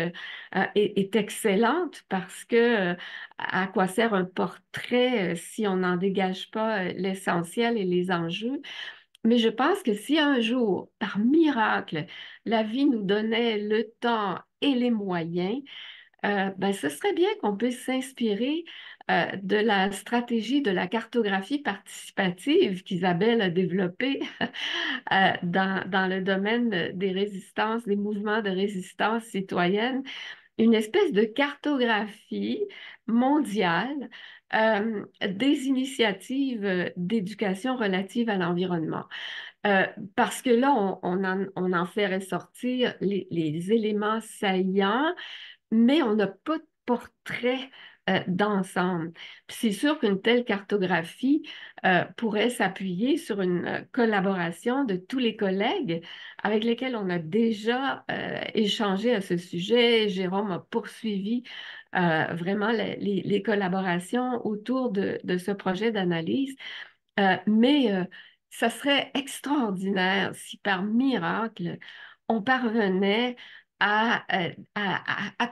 est excellente parce que à quoi sert un portrait si on n'en dégage pas l'essentiel et les enjeux? Mais je pense que si un jour, par miracle, la vie nous donnait le temps et les moyens, ben, ce serait bien qu'on puisse s'inspirer de la stratégie de la cartographie participative qu'Isabelle a développée dans le domaine des résistances, des mouvements de résistance citoyenne, une espèce de cartographie mondiale des initiatives d'éducation relative à l'environnement. Euh, Parce que là, on en fait ressortir les éléments saillants, mais on n'a pas de portrait d'ensemble. Puis c'est sûr qu'une telle cartographie pourrait s'appuyer sur une collaboration de tous les collègues avec lesquels on a déjà échangé à ce sujet. Jérôme a poursuivi vraiment les collaborations autour de ce projet d'analyse. Mais ça serait extraordinaire si par miracle, on parvenait à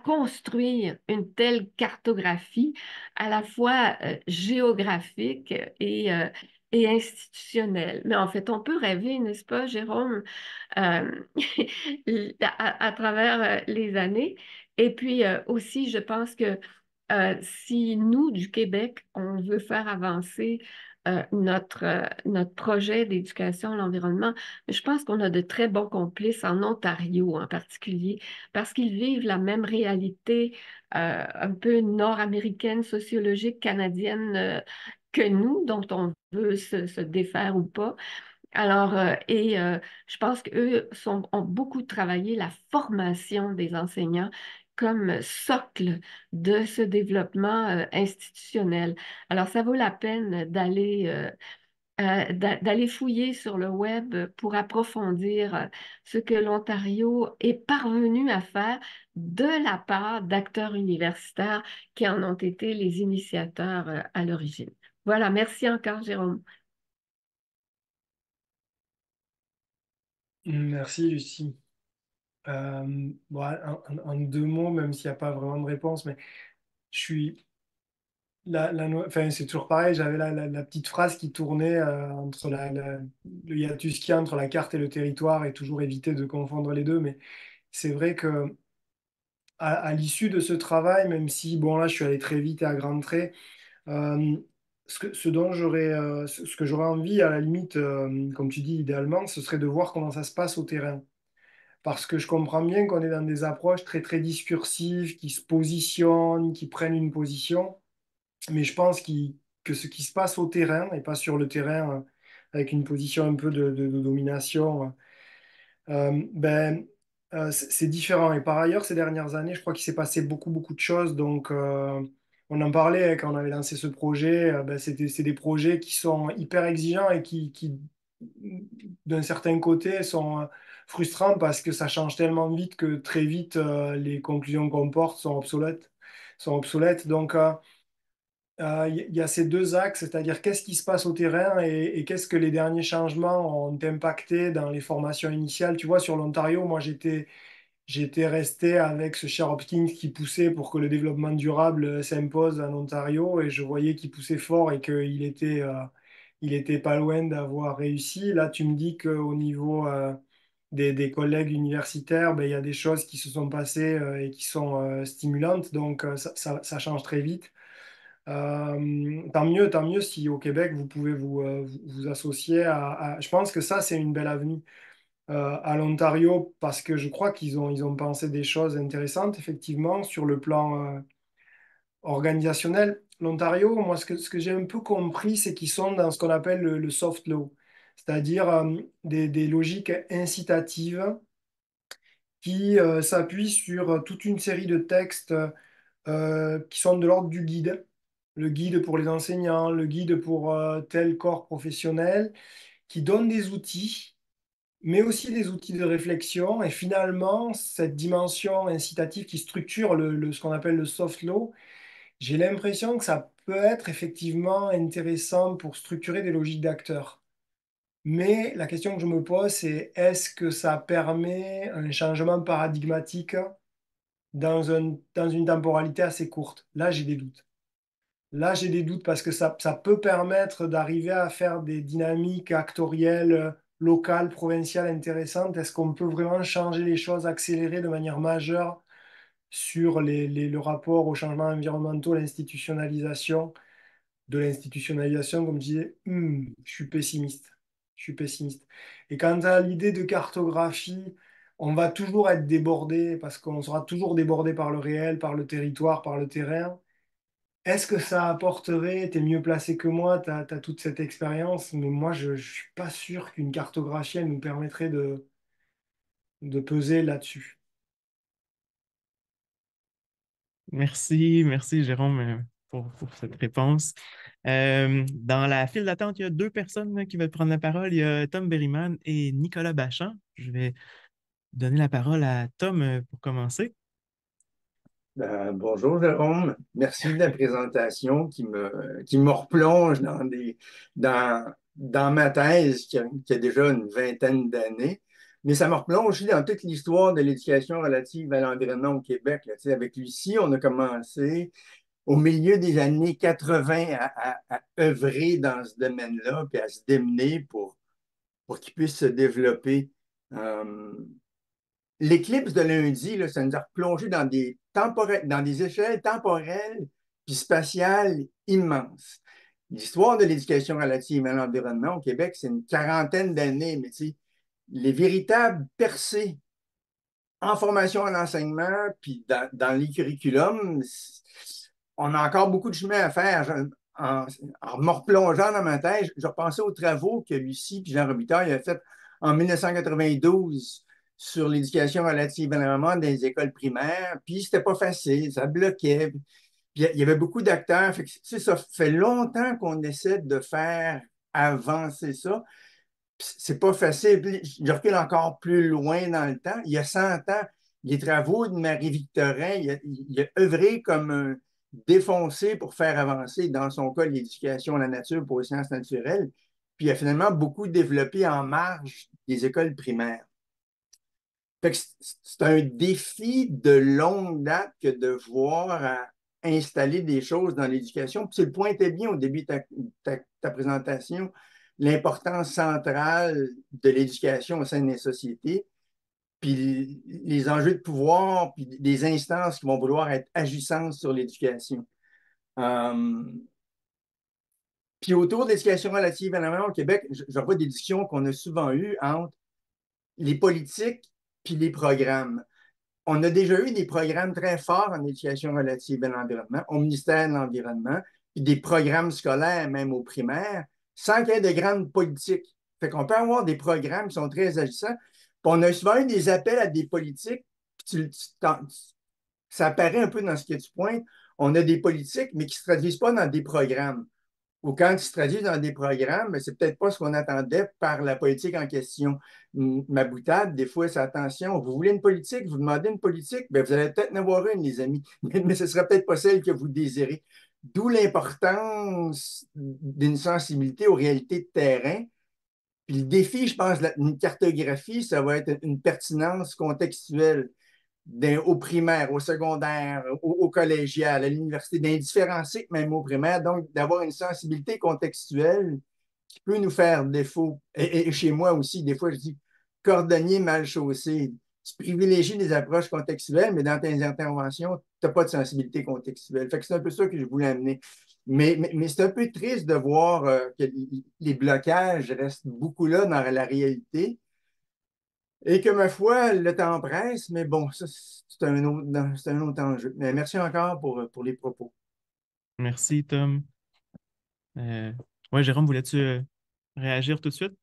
construire une telle cartographie à la fois géographique et institutionnelle. Mais en fait, on peut rêver, n'est-ce pas, Jérôme, euh, à travers les années. Et puis aussi, je pense que si nous, du Québec, on veut faire avancer notre projet d'éducation à l'environnement, je pense qu'on a de très bons complices en Ontario en particulier, parce qu'ils vivent la même réalité un peu nord-américaine, sociologique, canadienne que nous, dont on veut se défaire ou pas. Alors, je pense qu'eux ont beaucoup travaillé la formation des enseignants comme socle de ce développement institutionnel. Alors, ça vaut la peine d'aller fouiller sur le web pour approfondir ce que l'Ontario est parvenu à faire de la part d'acteurs universitaires qui en ont été les initiateurs à l'origine. Voilà, merci encore, Jérôme. Merci, Lucie. Bon, en deux mots, même s'il n'y a pas vraiment de réponse, mais je suis enfin, c'est toujours pareil, j'avais la petite phrase qui tournait entre le hiatus qu'il y a entre la carte et le territoire et toujours éviter de confondre les deux. Mais c'est vrai que à l'issue de ce travail, même si, bon, là, je suis allé très vite et à grands traits, euh, ce que j'aurais envie, à la limite, comme tu dis, idéalement, ce serait de voir comment ça se passe au terrain. Parce que je comprends bien qu'on est dans des approches très, très discursives, qui se positionnent, qui prennent une position. Mais je pense que ce qui se passe au terrain, et pas sur le terrain, avec une position un peu de domination, ben, c'est différent. Et par ailleurs, ces dernières années, je crois qu'il s'est passé beaucoup, beaucoup de choses. Donc, on en parlait quand on avait lancé ce projet. Ben, c'est des projets qui sont hyper exigeants et qui d'un certain côté, sont frustrants parce que ça change tellement vite que très vite, les conclusions qu'on porte sont obsolètes. Sont obsolètes. Donc, il y a ces deux axes, c'est-à-dire qu'est-ce qui se passe au terrain et qu'est-ce que les derniers changements ont impacté dans les formations initiales. Tu vois, sur l'Ontario, moi, j'étais resté avec ce cher Hopkins qui poussait pour que le développement durable s'impose en Ontario et je voyais qu'il poussait fort et il était pas loin d'avoir réussi. Là, tu me dis qu'au niveau des collègues universitaires, ben, il y a des choses qui se sont passées et qui sont stimulantes, donc ça change très vite. Tant mieux si au Québec, vous pouvez vous associer Je pense que ça, c'est une belle avenue à l'Ontario parce que je crois ils ont pensé des choses intéressantes, effectivement, sur le plan organisationnel. L'Ontario, moi, ce que j'ai un peu compris, c'est qu'ils sont dans ce qu'on appelle le soft law, c'est-à-dire des logiques incitatives qui s'appuient sur toute une série de textes qui sont de l'ordre du guide. Le guide pour les enseignants, le guide pour tel corps professionnel, qui donne des outils mais aussi des outils de réflexion. Et finalement, cette dimension incitative qui structure ce qu'on appelle le soft law, j'ai l'impression que ça peut être effectivement intéressant pour structurer des logiques d'acteurs. Mais la question que je me pose, c'est est-ce que ça permet un changement paradigmatique dans une temporalité assez courte? Là, j'ai des doutes. Là, j'ai des doutes parce que ça peut permettre d'arriver à faire des dynamiques actorielles locales, provinciales intéressantes. Est-ce qu'on peut vraiment changer les choses, accélérer de manière majeure sur le rapport aux changements environnementaux, l'institutionnalisation? De l'institutionnalisation, comme je disais, je suis pessimiste. Je suis pessimiste. Et quant à l'idée de cartographie, on va toujours être débordé parce qu'on sera toujours débordé par le réel, par le territoire, par le terrain. Est-ce que ça apporterait, tu es mieux placé que moi, tu as toute cette expérience, mais moi je ne suis pas sûr qu'une cartographie, elle nous permettrait de peser là-dessus. Merci Jérôme pour cette réponse. Dans la file d'attente, il y a deux personnes là, qui veulent prendre la parole. Il y a Tom Berryman et Nicolas Bachand. Je vais donner la parole à Tom pour commencer. Bonjour Jérôme, merci de la présentation qui me replonge dans ma thèse qui a déjà une vingtaine d'années, mais ça me replonge aussi dans toute l'histoire de l'éducation relative à l'environnement au Québec. Là. Tu sais, avec Lucie, on a commencé au milieu des années 80 à œuvrer dans ce domaine-là, puis à se démener pour qu'il puisse se développer. Euh, L'éclipse de lundi, là, ça nous a replongé dans des échelles temporelles puis spatiales immenses. L'histoire de l'éducation relative à l'environnement au Québec, c'est une quarantaine d'années, mais tu sais, les véritables percées en formation en enseignement puis dans les curriculums, on a encore beaucoup de chemin à faire. En me replongeant dans ma thèse, je repensais aux travaux que Lucie et Jean Robitaille avaient fait en 1992 sur l'éducation relative à l'environnement dans les écoles primaires. Puis c'était pas facile, ça bloquait. Puis il y avait beaucoup d'acteurs. Fait que, tu sais, ça fait longtemps qu'on essaie de faire avancer ça. C'est pas facile. Je recule encore plus loin dans le temps. Il y a 100 ans, les travaux de Marie-Victorin, il a œuvré comme un défoncé pour faire avancer, dans son cas, l'éducation à la nature pour les sciences naturelles. Puis il a finalement beaucoup développé en marge des écoles primaires. Fait que c'est un défi de longue date que de voir installer des choses dans l'éducation. Puis tu le pointais bien au début de ta présentation, l'importance centrale de l'éducation au sein des sociétés, puis les enjeux de pouvoir, puis des instances qui vont vouloir être agissantes sur l'éducation. Euh, Puis autour de l'éducation relative à l'environnement au Québec, je vois des discussions qu'on a souvent eues entre les politiques puis les programmes. On a déjà eu des programmes très forts en éducation relative à l'environnement, au ministère de l'Environnement, puis des programmes scolaires, même au primaire, sans qu'il y ait de grandes politiques. Fait qu'on peut avoir des programmes qui sont très agissants. Puis on a souvent eu des appels à des politiques, puis ça apparaît un peu dans ce que tu pointes. On a des politiques, mais qui ne se traduisent pas dans des programmes. Ou quand ils se traduisent dans des programmes, mais c'est peut-être pas ce qu'on attendait par la politique en question. Ma boutade, des fois, c'est attention, vous voulez une politique, vous demandez une politique, bien, vous allez peut-être en avoir une, les amis, mais ce ne sera peut-être pas celle que vous désirez. D'où l'importance d'une sensibilité aux réalités de terrain. Puis le défi, je pense, d'une cartographie, ça va être une pertinence contextuelle au primaire, au secondaire, au collégial, à l'université, d'indifférencier même au primaire, donc d'avoir une sensibilité contextuelle qui peut nous faire défaut. Et chez moi aussi, des fois, je dis cordonnier mal chaussé. Tu privilégies des approches contextuelles, mais dans tes interventions, tu n'as pas de sensibilité contextuelle. Fait que c'est un peu ça que je voulais amener. Mais c'est un peu triste de voir que les blocages restent beaucoup là dans la réalité. Et que ma foi, le temps presse, mais bon, ça, c'est un autre enjeu. Mais merci encore pour les propos. Merci, Tom. Ouais, Jérôme, voulais-tu réagir tout de suite?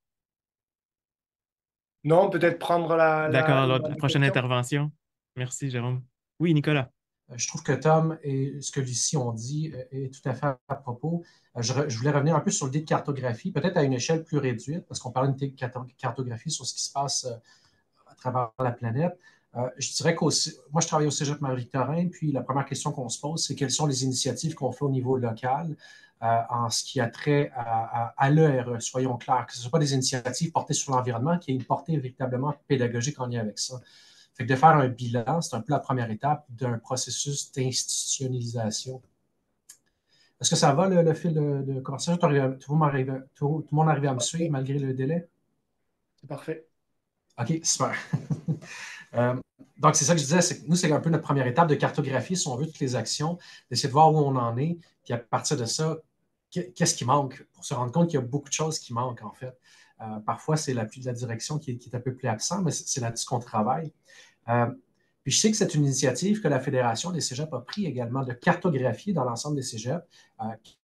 Non, peut-être prendre D'accord, la la prochaine question. intervention. Merci, Jérôme. Oui, Nicolas. Je trouve que Tom et ce que Lucie ont dit est tout à fait à propos. Je voulais revenir un peu sur l'idée de cartographie, peut-être à une échelle plus réduite, parce qu'on parle d'une cartographie sur ce qui se passe à travers la planète. Je dirais que moi, je travaille au Cégep Marie-Victorin, puis la première question qu'on se pose, c'est quelles sont les initiatives qu'on fait au niveau local en ce qui a trait à l'ERE, soyons clairs, que ce ne soit pas des initiatives portées sur l'environnement, qui aient une portée véritablement pédagogique en lien avec ça. Fait que de faire un bilan, c'est un peu la première étape d'un processus d'institutionnalisation. Est-ce que ça va, le fil de conversation? Tout le monde arrive à me suivre malgré le délai? C'est parfait. OK, super. Euh, donc, c'est ça que je disais, c'est que nous, c'est un peu notre première étape de cartographie, si on veut, toutes les actions, d'essayer de voir où on en est, puis à partir de ça, qu'est-ce qui manque, pour se rendre compte qu'il y a beaucoup de choses qui manquent, en fait. Parfois, c'est l'appui de la direction qui est un peu plus absent, mais c'est là-dessus qu'on travaille. Puis je sais que c'est une initiative que la Fédération des cégeps a pris également de cartographier dans l'ensemble des cégeps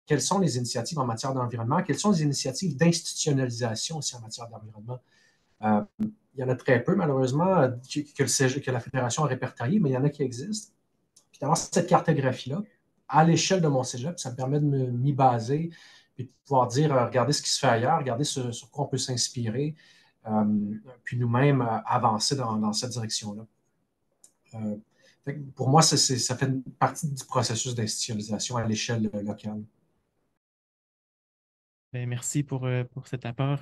quelles sont les initiatives en matière d'environnement, quelles sont les initiatives d'institutionnalisation aussi en matière d'environnement. Il y en a très peu, malheureusement, que la Fédération a répertorié, mais il y en a qui existent. Puis d'avoir cette cartographie-là, à l'échelle de mon cégep, ça me permet de m'y baser et de pouvoir dire, regardez ce qui se fait ailleurs, regardez sur quoi on peut s'inspirer, puis nous-mêmes avancer dans cette direction-là. Pour moi, ça fait partie du processus d'institutionnalisation à l'échelle locale. Ben, merci pour cet apport,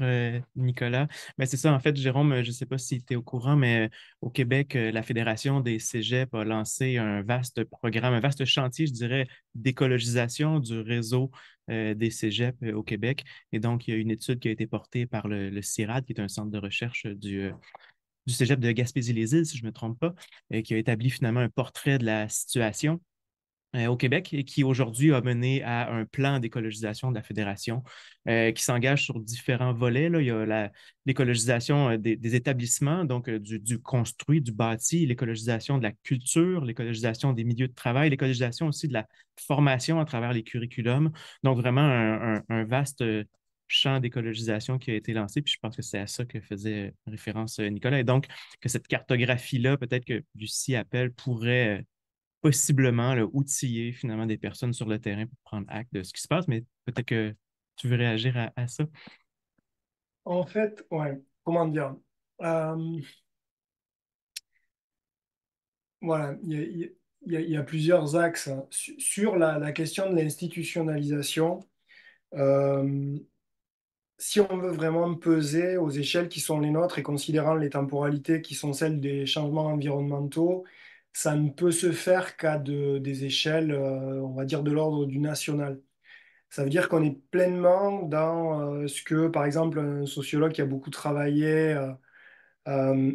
Nicolas. Ben, c'est ça, en fait, Jérôme, je ne sais pas si tu es au courant, mais au Québec, la Fédération des cégeps a lancé un vaste programme, un vaste chantier, je dirais, d'écologisation du réseau des cégeps au Québec. Et donc, il y a une étude qui a été portée par le CIRAD, qui est un centre de recherche du cégep de Gaspésie-les-Îles, si je ne me trompe pas, qui a établi finalement un portrait de la situation au Québec et qui aujourd'hui a mené à un plan d'écologisation de la Fédération qui s'engage sur différents volets. Là. Il y a l'écologisation des établissements, donc du construit, du bâti, l'écologisation de la culture, l'écologisation des milieux de travail, l'écologisation aussi de la formation à travers les curriculums. Donc vraiment un vaste champ d'écologisation qui a été lancé, puis je pense que c'est à ça que faisait référence Nicolas. Et donc, que cette cartographie-là, peut-être que Lucie appelle, pourrait possiblement là, outiller finalement des personnes sur le terrain pour prendre acte de ce qui se passe, mais peut-être que tu veux réagir à ça. En fait, ouais, comment dire? Euh, voilà, il y a plusieurs axes, hein. Sur la question de l'institutionnalisation. euh, Si on veut vraiment peser aux échelles qui sont les nôtres et considérant les temporalités qui sont celles des changements environnementaux, ça ne peut se faire qu'à des échelles, on va dire, de l'ordre du national. Ça veut dire qu'on est pleinement dans ce que, par exemple, un sociologue qui a beaucoup travaillé euh,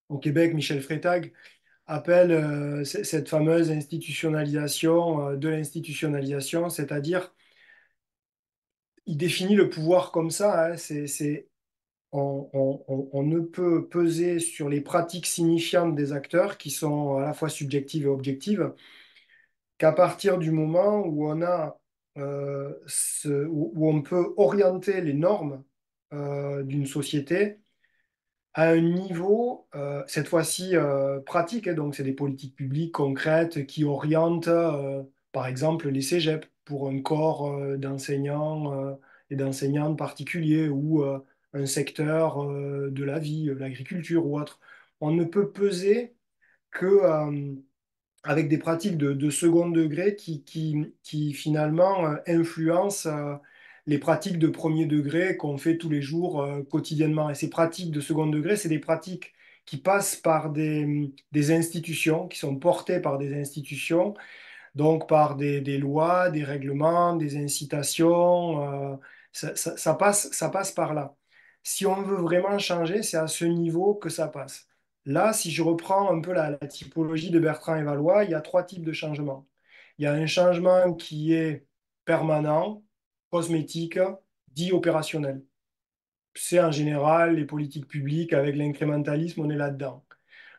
au Québec, Michel Freytag, appelle cette fameuse institutionnalisation de l'institutionnalisation, c'est-à-dire il définit le pouvoir comme ça, hein, on ne peut peser sur les pratiques signifiantes des acteurs, qui sont à la fois subjectives et objectives, qu'à partir du moment où où on peut orienter les normes d'une société à un niveau, cette fois-ci pratique, hein. Donc c'est des politiques publiques concrètes qui orientent, par exemple, les cégeps pour un corps d'enseignants et d'enseignantes particuliers, ou un secteur de la vie, l'agriculture ou autre. On ne peut peser que avec des pratiques de second degré qui finalement influencent les pratiques de premier degré qu'on fait tous les jours quotidiennement. Et ces pratiques de second degré, c'est des pratiques qui passent par des institutions, qui sont portées par des institutions, donc par des lois, des règlements, des incitations. Ça passe par là. Si on veut vraiment changer, c'est à ce niveau que ça passe. Là, si je reprends un peu la typologie de Bertrand et Valois, il y a trois types de changements. Il y a un changement qui est permanent, cosmétique, dit opérationnel. C'est en général les politiques publiques avec l'incrémentalisme, on est là-dedans.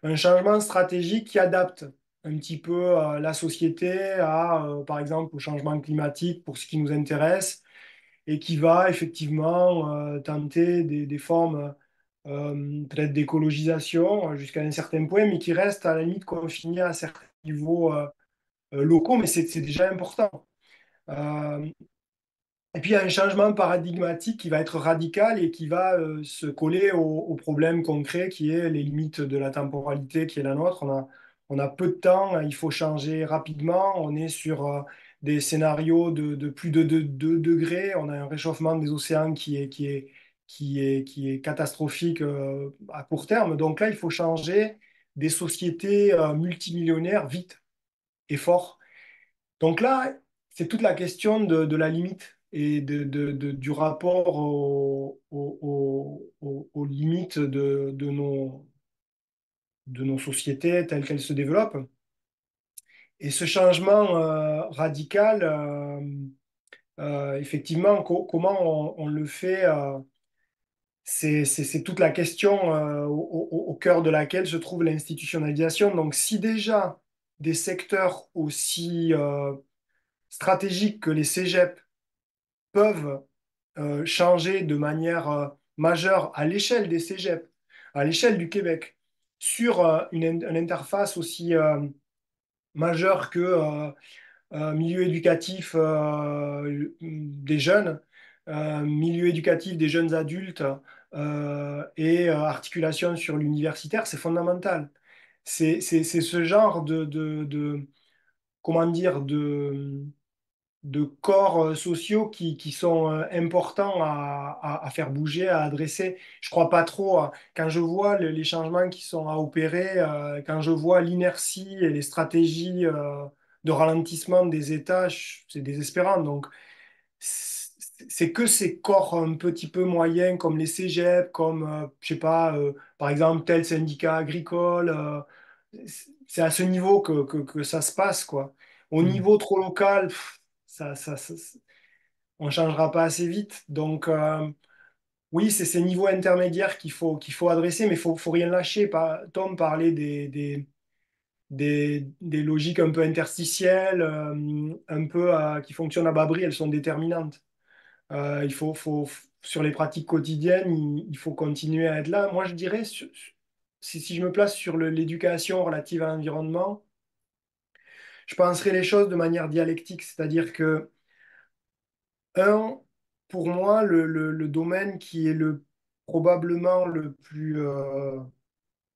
Un changement stratégique qui adapte un petit peu la société par exemple, au changement climatique pour ce qui nous intéresse, et qui va effectivement tenter des formes peut-être d'écologisation jusqu'à un certain point, mais qui reste à la limite confiné à certains niveaux locaux, mais c'est déjà important. Euh, et puis, il y a un changement paradigmatique qui va être radical et qui va se coller au problème concret qui est les limites de la temporalité qui est la nôtre. On a peu de temps, il faut changer rapidement. On est sur des scénarios de plus de 2 degrés. On a un réchauffement des océans qui est catastrophique à court terme. Donc là, il faut changer des sociétés multimillionnaires vite et fort. Donc là, c'est toute la question de la limite et du rapport aux limites de nos sociétés telles qu'elles se développent. Et ce changement radical, effectivement, comment on le fait, c'est toute la question au cœur de laquelle se trouve l'institutionnalisation. Donc si déjà des secteurs aussi stratégiques que les cégeps peuvent changer de manière majeure à l'échelle des cégeps, à l'échelle du Québec, sur une interface aussi majeure que milieu éducatif des jeunes, milieu éducatif des jeunes adultes et articulation sur l'universitaire, c'est fondamental. C'est ce genre comment dire, de corps sociaux qui sont importants à faire bouger, à adresser. Je crois pas trop, quand je vois les changements qui sont à opérer, quand je vois l'inertie et les stratégies de ralentissement des États, c'est désespérant. Donc, c'est que ces corps un petit peu moyens comme les cégeps, comme, je sais pas, par exemple, tel syndicat agricole, c'est à ce niveau que ça se passe, quoi. Au Mhm. niveau trop local, on ne changera pas assez vite. Donc, oui, c'est ces niveaux intermédiaires qu'il faut adresser, mais il faut rien lâcher. Tom parlait des logiques un peu interstitielles, un peu qui fonctionnent à bas prix, elles sont déterminantes. Sur les pratiques quotidiennes, il faut continuer à être là. Moi, je dirais, si je me place sur l'éducation relative à l'environnement, je penserais les choses de manière dialectique, c'est-à-dire que un, pour moi, le domaine qui est probablement le plus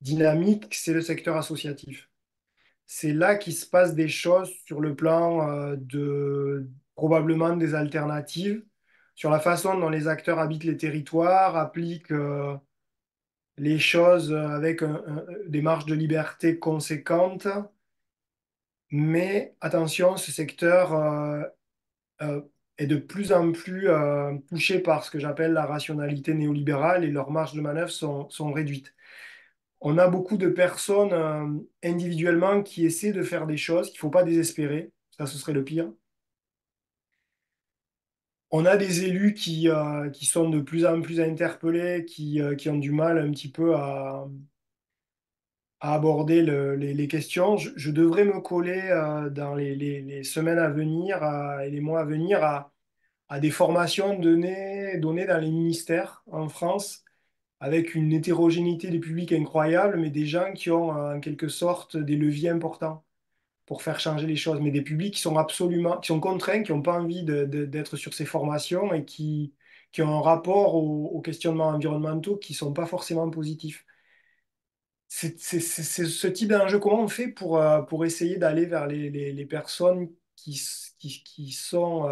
dynamique, c'est le secteur associatif. C'est là qu'il se passe des choses sur le plan probablement des alternatives, sur la façon dont les acteurs habitent les territoires, appliquent les choses avec des marges de liberté conséquentes. Mais attention, ce secteur euh, est de plus en plus touché par ce que j'appelle la rationalité néolibérale et leurs marges de manœuvre sont réduites. On a beaucoup de personnes individuellement qui essaient de faire des choses qu'il ne faut pas désespérer. Ça, ce serait le pire. On a des élus qui sont de plus en plus interpellés, qui ont du mal un petit peu à aborder les questions. Je devrais me coller dans les semaines à venir et les mois à venir à des formations données dans les ministères en France, avec une hétérogénéité des publics incroyable, mais des gens qui ont en quelque sorte des leviers importants pour faire changer les choses, mais des publics qui sont contraints, qui n'ont pas envie d'être sur ces formations et qui ont un rapport aux questionnements environnementaux qui ne sont pas forcément positifs. C'est ce type d'enjeu. Comment on fait pour essayer d'aller vers les personnes qui sont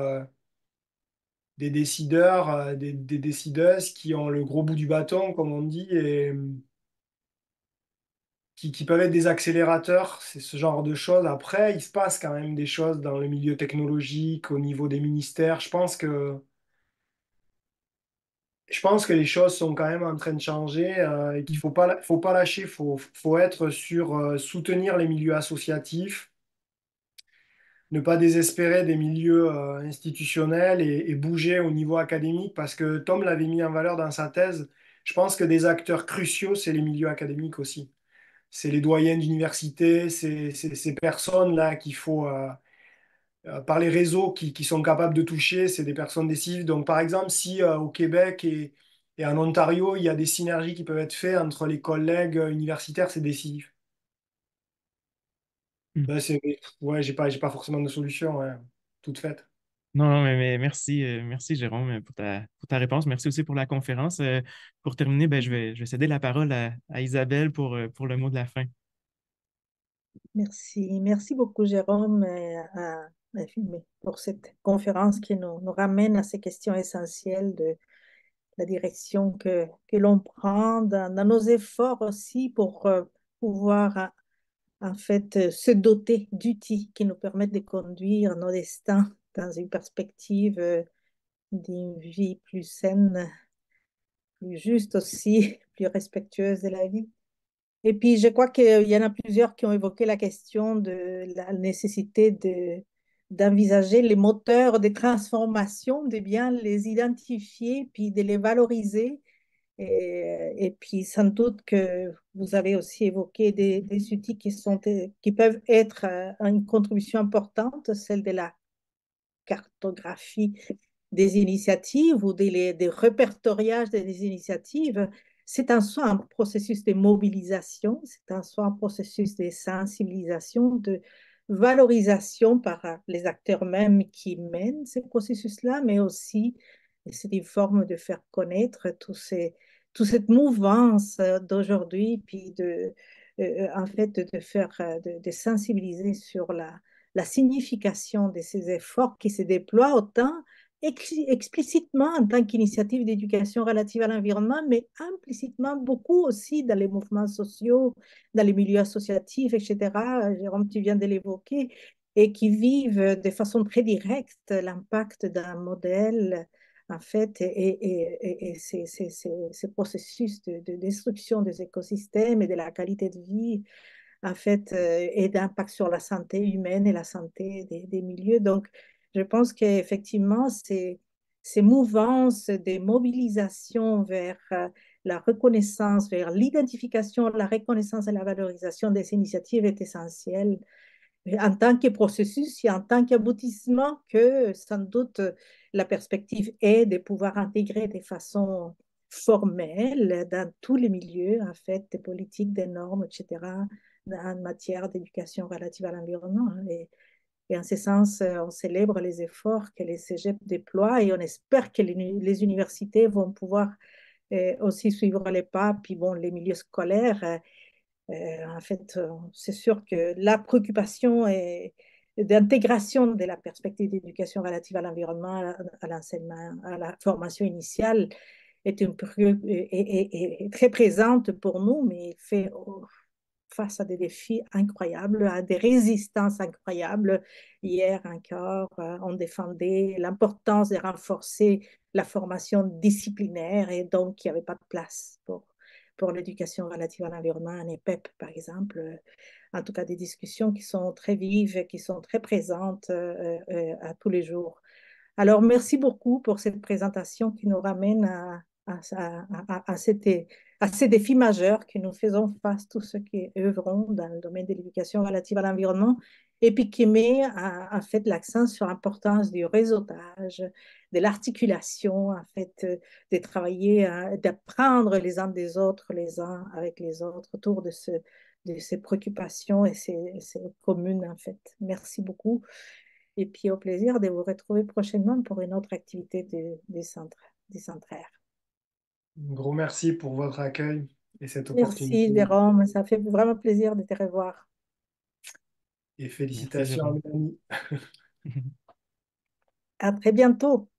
des décideurs, des décideuses qui ont le gros bout du bâton, comme on dit, et qui peuvent être des accélérateurs, c'est ce genre de choses. Après, il se passe quand même des choses dans le milieu technologique, au niveau des ministères. Je pense que les choses sont quand même en train de changer et qu'il faut pas lâcher, faut être sur soutenir les milieux associatifs, ne pas désespérer des milieux institutionnels et bouger au niveau académique parce que Tom l'avait mis en valeur dans sa thèse. Je pense que des acteurs cruciaux, c'est les milieux académiques aussi. C'est les doyens d'université, c'est ces personnes-là qu'il faut, par les réseaux qui sont capables de toucher, c'est des personnes décisives. Donc, par exemple, si au Québec et en Ontario, il y a des synergies qui peuvent être faites entre les collègues universitaires, c'est décisif. Bah, ouais, j'ai pas forcément de solution, ouais, toute faite. Non, non, mais merci, merci Jérôme pour ta réponse. Merci aussi pour la conférence. Pour terminer, ben, je vais céder la parole à Isabelle pour le mot de la fin. Merci. Merci beaucoup, Jérôme, pour cette conférence qui nous ramène à ces questions essentielles de la direction que l'on prend dans nos efforts aussi pour pouvoir en fait se doter d'outils qui nous permettent de conduire nos destins dans une perspective d'une vie plus saine, plus juste aussi, plus respectueuse de la vie. Et puis, je crois qu'il y en a plusieurs qui ont évoqué la question de la nécessité d'envisager les moteurs de transformation, de bien les identifier, puis de les valoriser. Et puis, sans doute que vous avez aussi évoqué des outils qui peuvent être une contribution importante, celle de la cartographie des initiatives ou des répertoriages des initiatives, c'est en soi un processus de mobilisation, c'est en soi un processus de sensibilisation, de valorisation par les acteurs mêmes qui mènent ces processus-là, mais aussi c'est une forme de faire connaître toute cette mouvance d'aujourd'hui, puis en fait de faire, de sensibiliser sur la signification de ces efforts qui se déploient autant explicitement en tant qu'initiative d'éducation relative à l'environnement, mais implicitement beaucoup aussi dans les mouvements sociaux, dans les milieux associatifs, etc. Jérôme, tu viens de l'évoquer, et qui vivent de façon très directe l'impact d'un modèle, en fait, et ces processus de destruction des écosystèmes et de la qualité de vie en fait, et d'impact sur la santé humaine et la santé des milieux. Donc, je pense qu'effectivement, ces mouvances des mobilisations vers la reconnaissance, vers l'identification, la reconnaissance et la valorisation des initiatives est essentielle en tant que processus et en tant qu'aboutissement que sans doute la perspective est de pouvoir intégrer de façon formelle dans tous les milieux, en fait, des politiques, des normes, etc., en matière d'éducation relative à l'environnement. Et en ce sens, on célèbre les efforts que les cégeps déploient et on espère que les universités vont pouvoir aussi suivre les pas, puis bon, les milieux scolaires en fait, c'est sûr que la préoccupation d'intégration de la perspective d'éducation relative à l'environnement, à l'enseignement, à la formation initiale est très présente pour nous, mais fait face à des défis incroyables, à des résistances incroyables. Hier encore, on défendait l'importance de renforcer la formation disciplinaire et donc il n'y avait pas de place pour l'éducation relative à l'environnement, un EPEP par exemple. En tout cas, des discussions qui sont très vives, qui sont très présentes à tous les jours. Alors, merci beaucoup pour cette présentation qui nous ramène à ces défis majeurs que nous faisons face, tous ceux qui œuvront dans le domaine de l'éducation relative à l'environnement, et puis qui met en fait l'accent sur l'importance du réseautage, de l'articulation, en fait, de travailler, d'apprendre les uns des autres, les uns avec les autres, autour de ces préoccupations et ces communes, en fait. Merci beaucoup. Et puis au plaisir de vous retrouver prochainement pour une autre activité du centraire. Un gros merci pour votre accueil et cette Merci, opportunité. Jérôme. Ça fait vraiment plaisir de te revoir. Et Merci félicitations à Jérôme. Mélanie. À très bientôt.